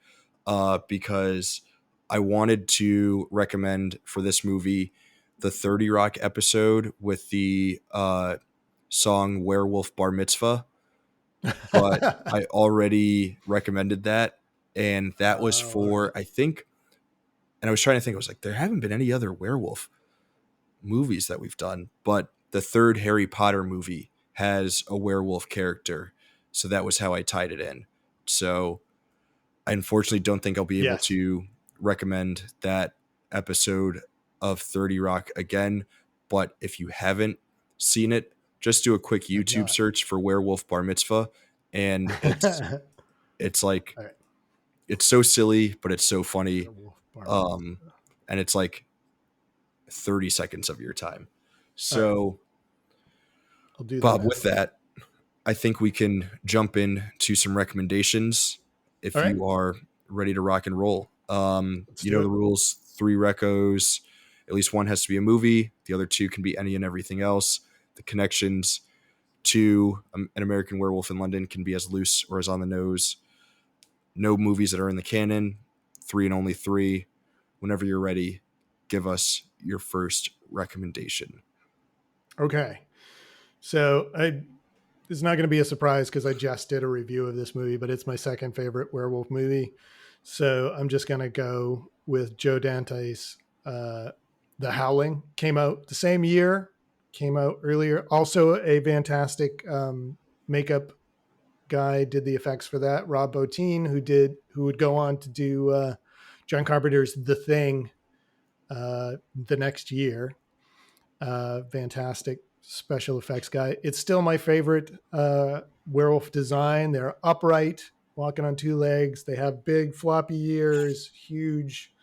because I wanted to recommend for this movie the 30 Rock episode with the song Werewolf Bar Mitzvah, but I already recommended that. And that was Oh, all for, right. I think, and I was trying to think, I was like, there haven't been any other werewolf movies that we've done, but the third Harry Potter movie has a werewolf character. So that was how I tied it in. So I unfortunately don't think I'll be able Yes. to recommend that episode of 30 Rock again. But if you haven't seen it, just do a quick I've YouTube not. search for Werewolf Bar Mitzvah, and it's like All right. it's so silly, but it's so funny, Werewolf Bar um, Mitzvah. and it's like 30 seconds of your time. All right. So, I'll do that Bob, with after. that, I think we can jump in to some recommendations All if right. you are ready to rock and roll. Let's You do know it. the rules: 3 recos. At least one has to be a movie. The other 2 can be any and everything else. The connections to an American Werewolf in London can be as loose or as on the nose. No movies that are in the canon. 3 and only 3. Whenever you're ready, give us your first recommendation. Okay. So it's not going to be a surprise because I just did a review of this movie, but it's my second favorite werewolf movie. So I'm just going to go with Joe Dante's The Howling. Came out the same year, came out earlier. Also a fantastic makeup guy did the effects for that. Rob Bottin, who would go on to do John Carpenter's The Thing the next year. Fantastic special effects guy. It's still my favorite werewolf design. They're upright, walking on 2 legs. They have big floppy ears, huge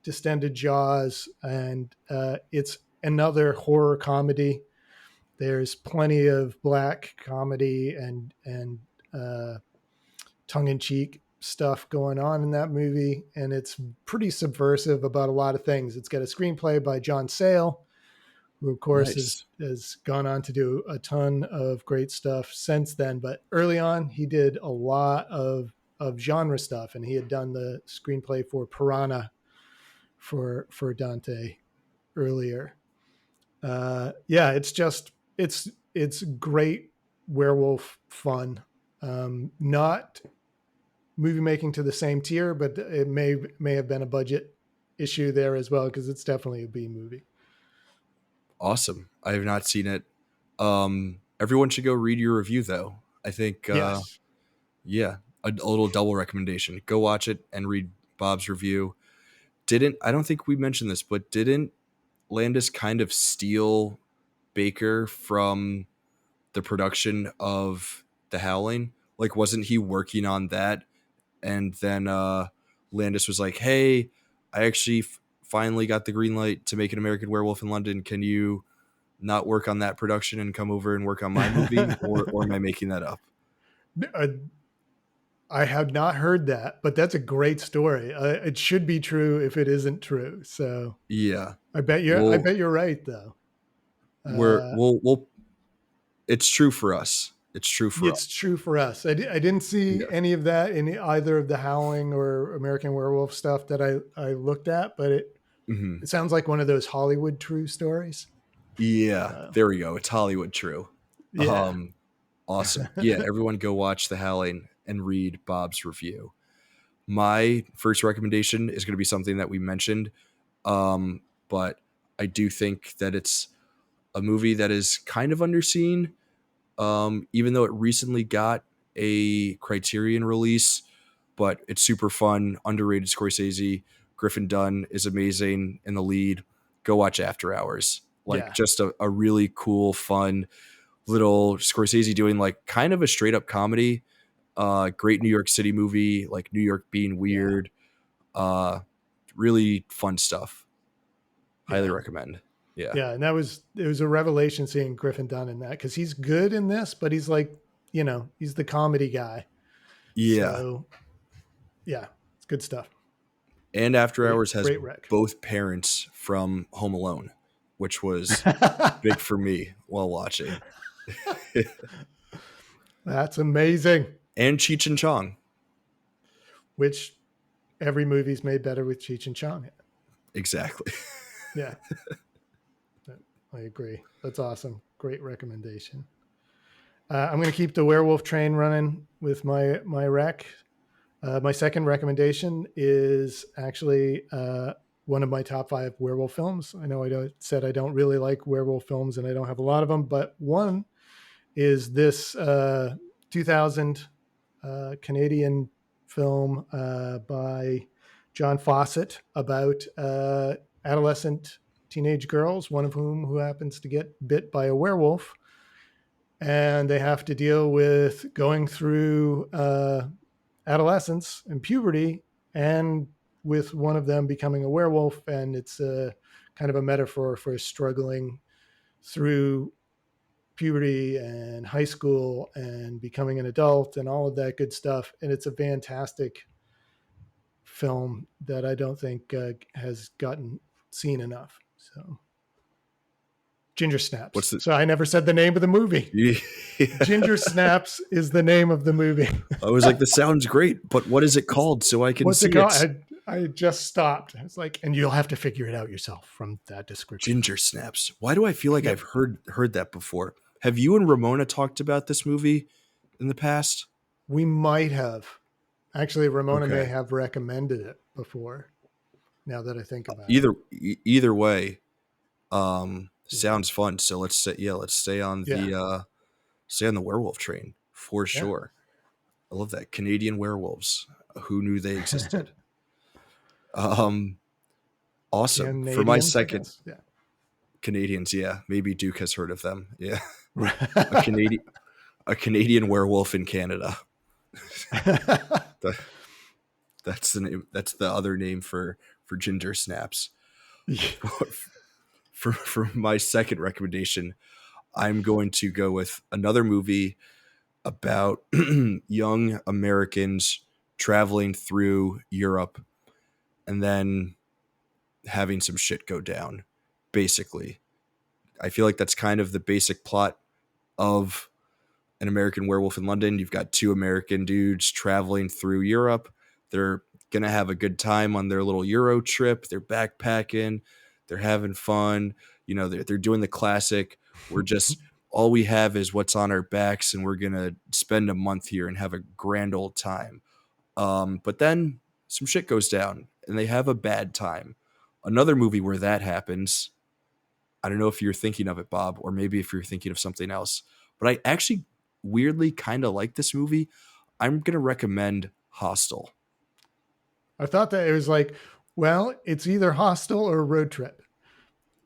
distended jaws, and it's another horror comedy. There's plenty of black comedy and uh, tongue in cheek stuff going on in that movie, and it's pretty subversive about a lot of things. It's got a screenplay by John Sayles, who of course Nice. has gone on to do a ton of great stuff since then. But early on, he did a lot of genre stuff, and he had done the screenplay for Piranha for Dante earlier. Yeah, it's great werewolf fun. Not movie making to the same tier, but it may have been a budget issue there as well because it's definitely a B movie. Awesome. I have not seen it. Everyone should go read your review, though. I think, Yes. yeah, a little double recommendation. Go watch it and read Bob's review. I don't think we mentioned this, but didn't Landis kind of steal Baker from the production of The Howling? Like, wasn't he working on that? And then Landis was like, hey, I actually finally got the green light to make an American Werewolf in London. Can you not work on that production and come over and work on my movie? Or am I making that up? Uh, I have not heard that, but that's a great story. It should be true if it isn't true. So Yeah. I Well, bet you're right though. we're Uh, we'll it's true for us. It's true for us. it's true for us. I didn't see Yeah. any of that in either of the Howling or American Werewolf stuff that I looked at, but Hmm. it sounds like one of those Hollywood true stories. Yeah. Uh, There we go. It's Hollywood true. yeah. Um, awesome. Yeah, everyone go watch The Howling and read Bob's review. My first recommendation is going to be something that we mentioned, but I do think that it's a movie that is kind of underseen, even though it recently got a Criterion release. But it's super fun, underrated Scorsese. Griffin Dunn is amazing in the lead. Go watch After Hours. Like, Yeah. just a really cool, fun little Scorsese doing like kind of a straight up comedy. Great New York City movie, like New York being Yeah. weird. Uh, really fun stuff. Highly Yeah. recommend. Yeah. Yeah. And it was a revelation seeing Griffin Dunn in that because he's good in this, but he's like, he's the comedy guy. Yeah. So yeah, it's good stuff. And After Great, Hours has great rec. both parents from Home Alone, which was big for me while watching. That's amazing. And Cheech and Chong. Which every movie's made better with Cheech and Chong. Exactly. Yeah, I agree. That's awesome. Great recommendation. I'm going to keep the werewolf train running with my rec. My second recommendation is actually one of my top 5 werewolf films. I know said I don't really like werewolf films and I don't have a lot of them, but one is this 2000 Canadian film by John Fawcett about adolescent teenage girls, one of whom who happens to get bit by a werewolf, and they have to deal with going through adolescence and puberty, and with one of them becoming a werewolf. And it's a kind of a metaphor for struggling through puberty and high school and becoming an adult and all of that good stuff. And it's a fantastic film that I don't think has gotten seen enough. So Ginger What's Snaps. the? So I never said the name of the movie. Yeah. Ginger Snaps is the name of the movie. I was like, this sounds great, but what is it called so I can What's see it it? called? I just stopped. It's like, and you'll have to figure it out yourself from that description. Ginger Snaps. Why do I feel like Yep. I've heard that before? Have you and Ramona talked about this movie in the past? We might have. Actually, Ramona may Okay. have recommended it before. Now that I think about it. Either way, Yeah. sounds fun. So let's stay on Yeah. the werewolf train for Yeah. sure. I love that. Canadian werewolves. Who knew they existed? Awesome. For my Canadians, I second, guess. Yeah. Canadians, yeah. Maybe Duke has heard of them. Yeah. Yeah. A Canadian werewolf in Canada. That's the name. That's the other name for Ginger Snaps. For my second recommendation, I'm going to go with another movie about young Americans traveling through Europe and then having some shit go down. Basically, I feel like that's kind of the basic plot of An American Werewolf in London. You've got two American dudes traveling through Europe. They're going to have a good time on their little Euro trip. They're backpacking. They're having fun. You know, they're doing the classic. We're just, all we have is what's on our backs, and we're going to spend a month here and have a grand old time. But then some shit goes down, and they have a bad time. Another movie where that happens, I don't know if you're thinking of it, Bob, or maybe if you're thinking of something else, but I actually weirdly kind of like this movie. I'm going to recommend Hostel. I thought that it was like, well, it's either Hostel or Road Trip.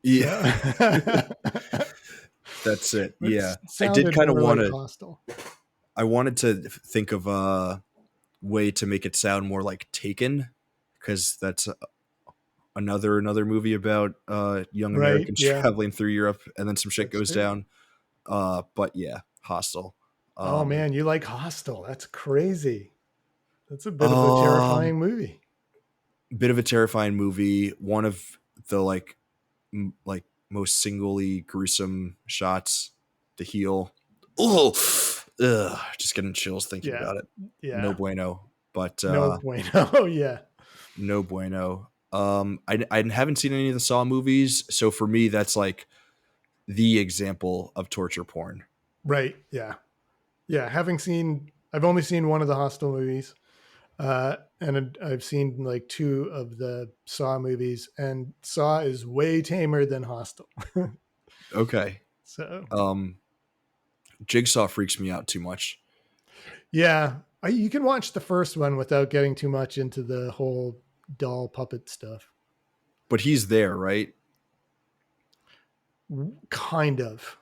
Yeah, So, that's it. it Yeah. I did sounded kind of more want like to, Hostel. I wanted to think of a way to make it sound more like Taken, because that's another movie about young Right. Americans Yeah. traveling through Europe and then some shit That's goes true. down. But yeah, Hostel. Oh man, you like Hostel? That's crazy. That's a bit of a Um, terrifying movie. bit of a terrifying movie. One of the like most singly gruesome shots. The heel. Oh, just getting chills thinking Yeah. about it. No Yeah. bueno. But No bueno. Yeah. no bueno. I haven't seen any of the Saw movies, so for me, that's like the example of torture porn. Right. Yeah. Yeah. I've only seen one of the Hostel movies. And I've seen like two of the Saw movies, and Saw is way tamer than Hostel. Okay. So Jigsaw freaks me out too much. yeah, you can watch the first one without getting too much into the whole doll puppet stuff. But he's there, right? Kind of.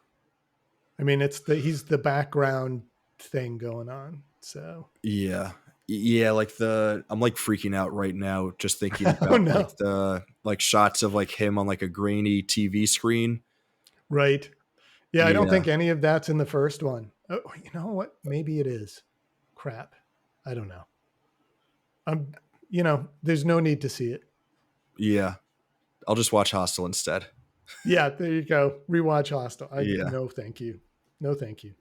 I mean, he's the background thing going on. So Yeah. Yeah, like I'm like freaking out right now just thinking oh about no, like the like shots of like him on like a grainy TV screen. right? Yeah, I don't Yeah. think any of that's in the first one. Oh, you know what? Maybe it is. Crap, I don't know. There's no need to see it. Yeah. I'll just watch Hostel instead. Yeah, there you go. Rewatch Hostel. Yeah. No, thank you. No, thank you.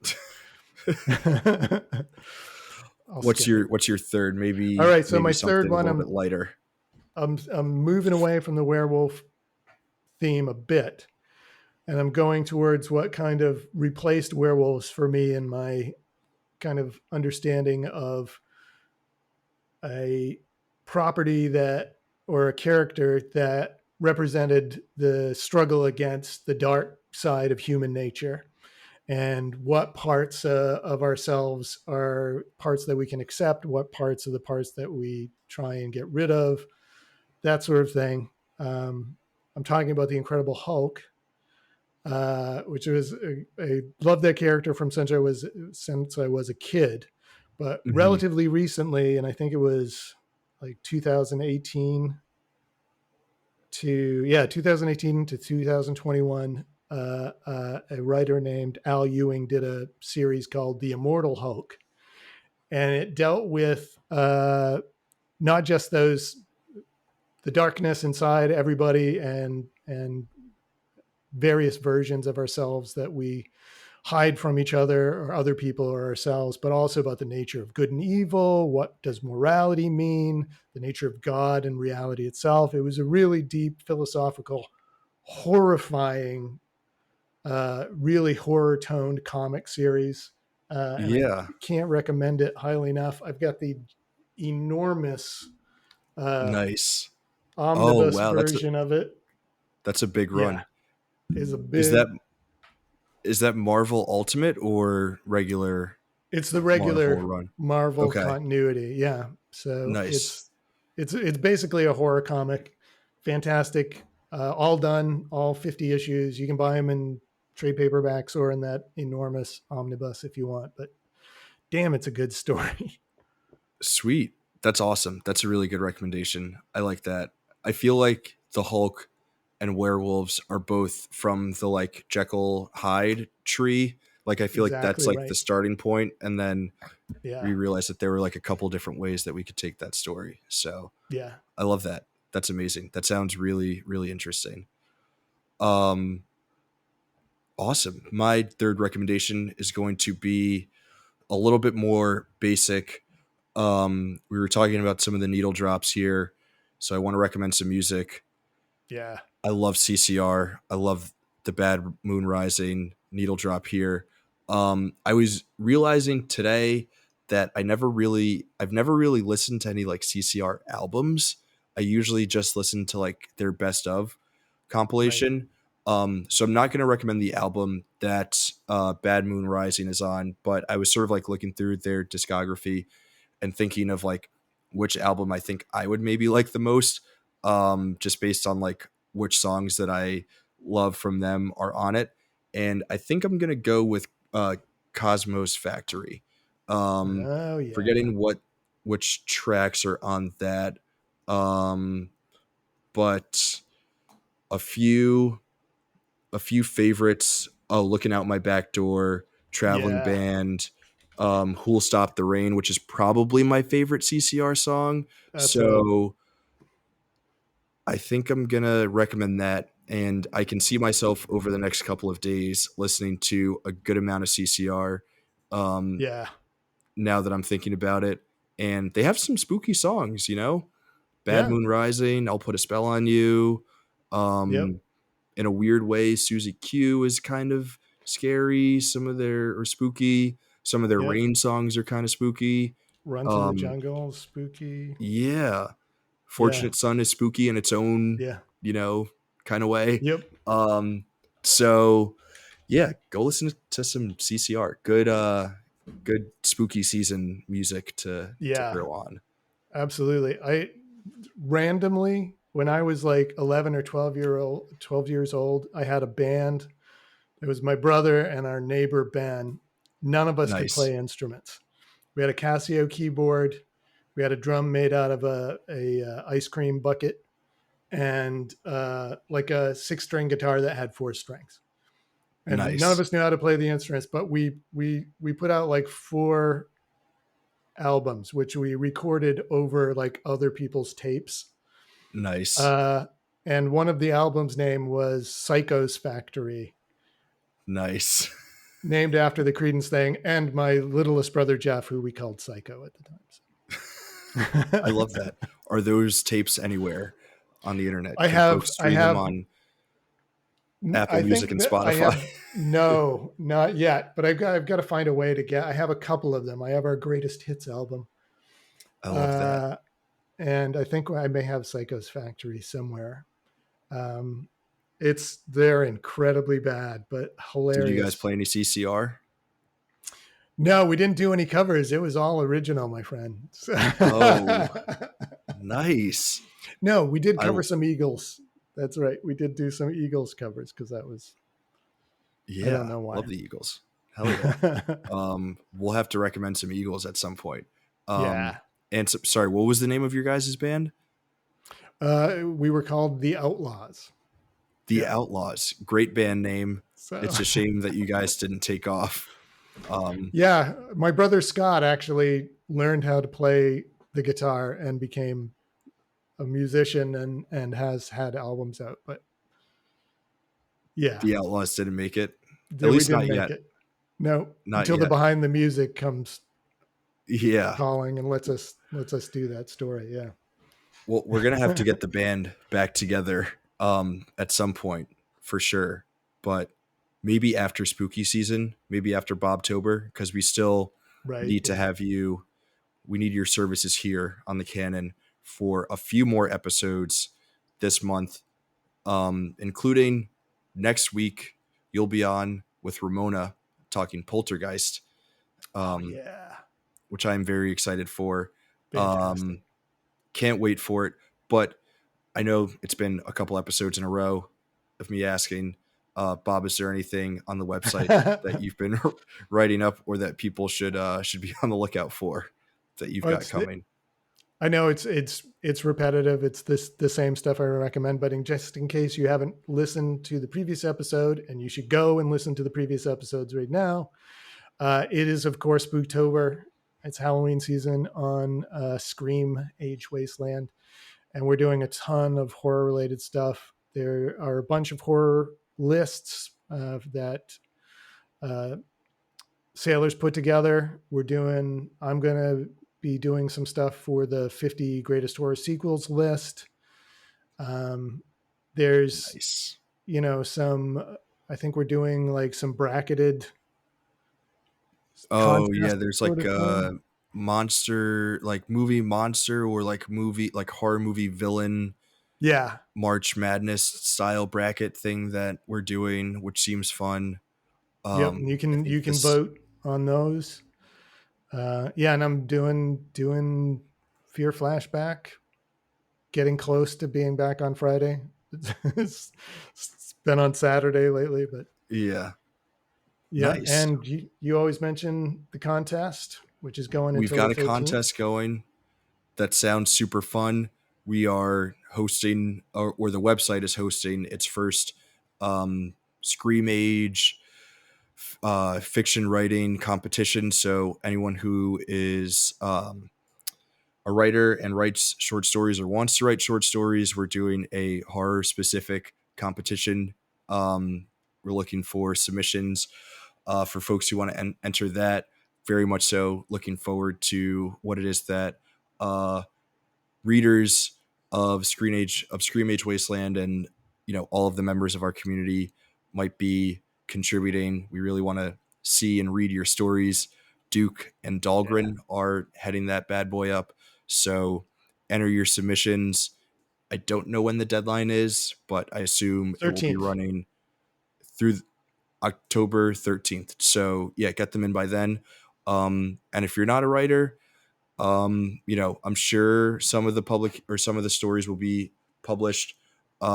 I'll What's skip it. your third? All right, so Maybe my something third a one, little bit lighter. I'm moving away from the werewolf theme a bit, and I'm going towards what kind of replaced werewolves for me in my kind of understanding of a property that, or a character that represented the struggle against the dark side of human nature, and what parts of ourselves are parts that we can accept, what parts are the parts that we try and get rid of, that sort of thing. I'm talking about the Incredible Hulk. which was I loved that character from since I was a kid, but Hmm. relatively recently, and I think it was like 2018 to 2018 to 2021. A writer named Al Ewing did a series called The Immortal Hulk, and it dealt with not just the darkness inside everybody and various versions of ourselves that we hide from each other or other people or ourselves, but also about the nature of good and evil. What does morality mean? The nature of God and reality itself. It was a really deep philosophical, horrifying, really horror toned comic series. And I Yeah. can't recommend it highly enough. I've got the enormous uh, Nice. Oh omnibus wow, version of it. that's a big Yeah, run. is a Is big. that Marvel Ultimate or regular It's the Marvel regular run? Marvel Okay. continuity. Yeah, so Nice. it's basically a horror comic. Fantastic. All done, all 50 issues. You can buy them in trade paperbacks or in that enormous omnibus if you want. But damn, it's a good story. Sweet. That's awesome. That's a really good recommendation. I like that. I feel like the Hulk and werewolves are both from the like Jekyll Hyde tree. Like I feel like that's Exactly like the right. starting point, and then Yeah, we realized that there were like a couple different ways that we could take that story. So yeah, I love that. That's amazing. That sounds really, really interesting. Um, awesome. My third recommendation is going to be a little bit more basic. We were talking about some of the needle drops here, so I want to recommend some music. yeah, I love CCR. I love the Bad Moon Rising needle drop here. I was realizing today that I've never really listened to any like CCR albums. I usually just listen to like their best of right. compilation. So I'm not going to recommend the album that Bad Moon Rising is on, but I was sort of like looking through their discography and thinking of like which album I think I would maybe like the most, just based on like which songs that I love from them are on it. And I think I'm gonna go with Cosmos Factory. Um, Oh yeah, Forgetting which tracks are on that, um, but a few a few favorites. Looking out my back door, traveling yeah. band, who'll stop the rain, which is probably my favorite CCR song. That's right. So I think I'm gonna recommend that, and I can see myself over the next couple of days listening to a good amount of CCR. Um, Yeah, Now that I'm thinking about it, and they have some spooky songs, Bad yeah, Moon Rising, I'll Put a Spell on You. yep, Um, in a weird way, Susie Q is kind of scary. Some of their or spooky. Some of their yep. rain songs are kind of spooky. Run from the Um, jungle, spooky. yeah, Yeah, Fortunate Son is spooky in its own, yeah, kind of way. yep, Um, so yeah, go listen to some CCR. Good spooky season music to yeah. throw on. Absolutely. I randomly, when I was like 11 or 12 years old, I had a band. It was my brother and our neighbor Ben. None of us could Nice, play instruments. We had a Casio keyboard. We had a drum made out of a ice cream bucket and like a 6 string guitar that had 4 strings. And none of nice, us knew how to play the instruments, but we put out like 4 albums, which we recorded over like other people's tapes. nice, Uh, and one of the albums' name was Psycho's Factory, nice. named after the Creedence thing, and my littlest brother Jeff, who we called Psycho at the I love time. that. Are those tapes anywhere on the internet? I Can have, folks I stream them have, on Apple I Music think and that I Spotify? have no, not yet, but I've got to find a way to get. I have a couple of them. I have our greatest hits album, I love that. uh, and I think I may have Psycho's Factory somewhere. Um, they're incredibly bad, but Did you guys hilarious. play any CCR? No, we didn't do any covers. It was all original, my friend. Oh, nice. No, we did I cover some Eagles. That's right. We did do some Eagles covers because that was. I don't Yeah, know why. love the Eagles. Hell yeah. We'll have to recommend some Eagles at some point. Um, Yeah. and so, sorry, what was the name of your guys' band? We were called the Outlaws. The Yeah. Outlaws. Great band name. So, It's a shame that you guys didn't take off. yeah, my brother Scott actually learned how to play the guitar and became a musician and has had albums out. But yeah, The Outlaws didn't make it. At we least didn't not make yet. it. No, Not until the yet. behind the music comes Yeah. calling and lets us do that story. Yeah. Well, we're gonna have to get the band back together at some point for sure. But maybe after spooky season, maybe after Bobtober, because we still Right. need to Yeah. have you. We need your services here on the Canon for a few more episodes this month, including next week. You'll be on with Ramona talking Poltergeist, Oh um, yeah. which I'm very excited for. Fantastic. Can't wait for it. But I know it's been a couple episodes in a row of me asking, Bob, is there anything on the website that you've been writing up or that people should be on the lookout for that you've Well, got coming? I know it's repetitive. It's the same stuff I recommend, but just in case you haven't listened to the previous episode, and you should go and listen to the previous episodes right now. It is, of course, Spooktober. It's Halloween season on Scream Age Wasteland, and we're doing a ton of horror related stuff. There are a bunch of horror lists that uh, sailors put together. I'm going to be doing some stuff for the 50 greatest horror sequels list. There's, Nice. I think we're doing like some bracketed Oh yeah, contest there's sort like of a thing. monster, like movie monster, or like movie, like horror movie villain Yeah. March Madness style bracket thing that we're doing, which seems fun. Yep. And you I can, think you can this, vote on those. Yeah. And I'm doing Fear Flashback, getting close to being back on Friday. It's been on Saturday lately, but yeah, yeah. nice. And you always mention the contest, which is going We've until the got a 13th. contest going that sounds super fun. We are hosting, or the website is hosting its first Scream Age fiction writing competition. So anyone who is a writer and writes short stories or wants to write short stories, we're doing a horror specific competition. We're looking for submissions for folks who want to enter that. Very much so looking forward to what it is that readers of Scream Age Wasteland and all of the members of our community might be contributing. We really want to see and read your stories. Duke and Yeah. Dahlgren are heading that bad boy up. So enter your submissions. I don't know when the deadline is, but I assume it will be 13th. running through October 13th. So yeah, get them in by then. And if you're not a writer, I'm sure some of the public or some of the stories will be published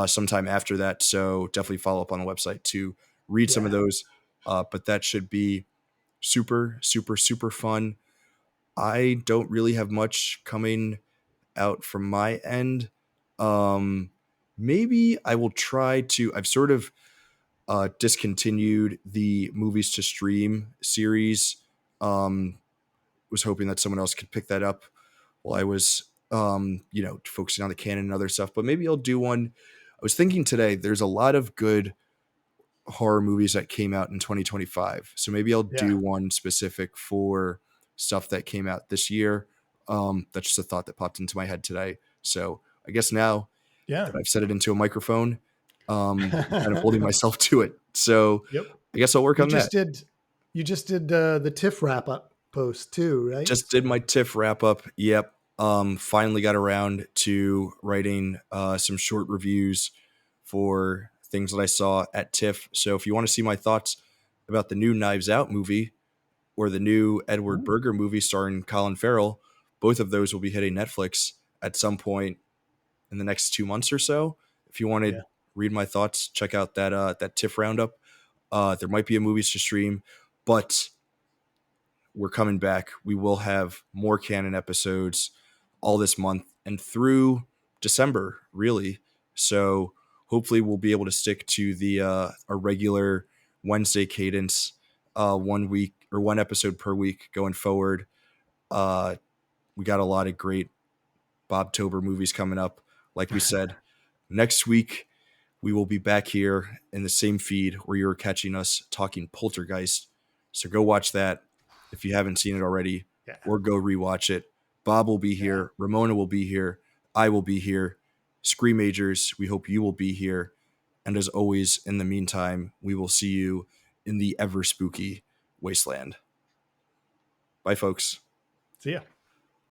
sometime after that. So definitely follow up on the website to read some of Yeah. those. But that should be super, super, super fun. I don't really have much coming out from my end. Um, Maybe I will try to. I've sort of discontinued the movies to stream series. Was hoping that someone else could pick that up while I was, focusing on the canon and other stuff. But maybe I'll do one. I was thinking today, there's a lot of good horror movies that came out in 2025. So maybe I'll Yeah. do one specific for stuff that came out this year. That's just a thought that popped into my head today. So I guess now Yeah. that I've set it into a microphone, I'm kind of holding myself to it. So Yep. I guess I'll work You on that. just did the TIFF wrap up post too, right? Just did my TIFF wrap up. Yep. Finally got around to writing some short reviews for things that I saw at TIFF. So if you want to see my thoughts about the new Knives Out movie or the new Edward Ooh. Berger movie starring Colin Farrell, both of those will be hitting Netflix at some point in the next 2 months or so. If you want to Yeah. read my thoughts, check out that TIFF roundup. There might be a movies to stream, but we're coming back. We will have more Canon episodes all this month and through December, really. So hopefully we'll be able to stick to the our regular Wednesday cadence, 1 week or one episode per week going forward. We got a lot of great Bobtober movies coming up. Like we said, next week we will be back here in the same feed where you're catching us talking Poltergeist. So go watch that if you haven't seen it already, Yeah. or go rewatch it. Bob will be here. Ramona will be here. I will be here. Screamagers, we hope you will be here. And as always, in the meantime, we will see you in the ever spooky wasteland. Bye, folks. See ya.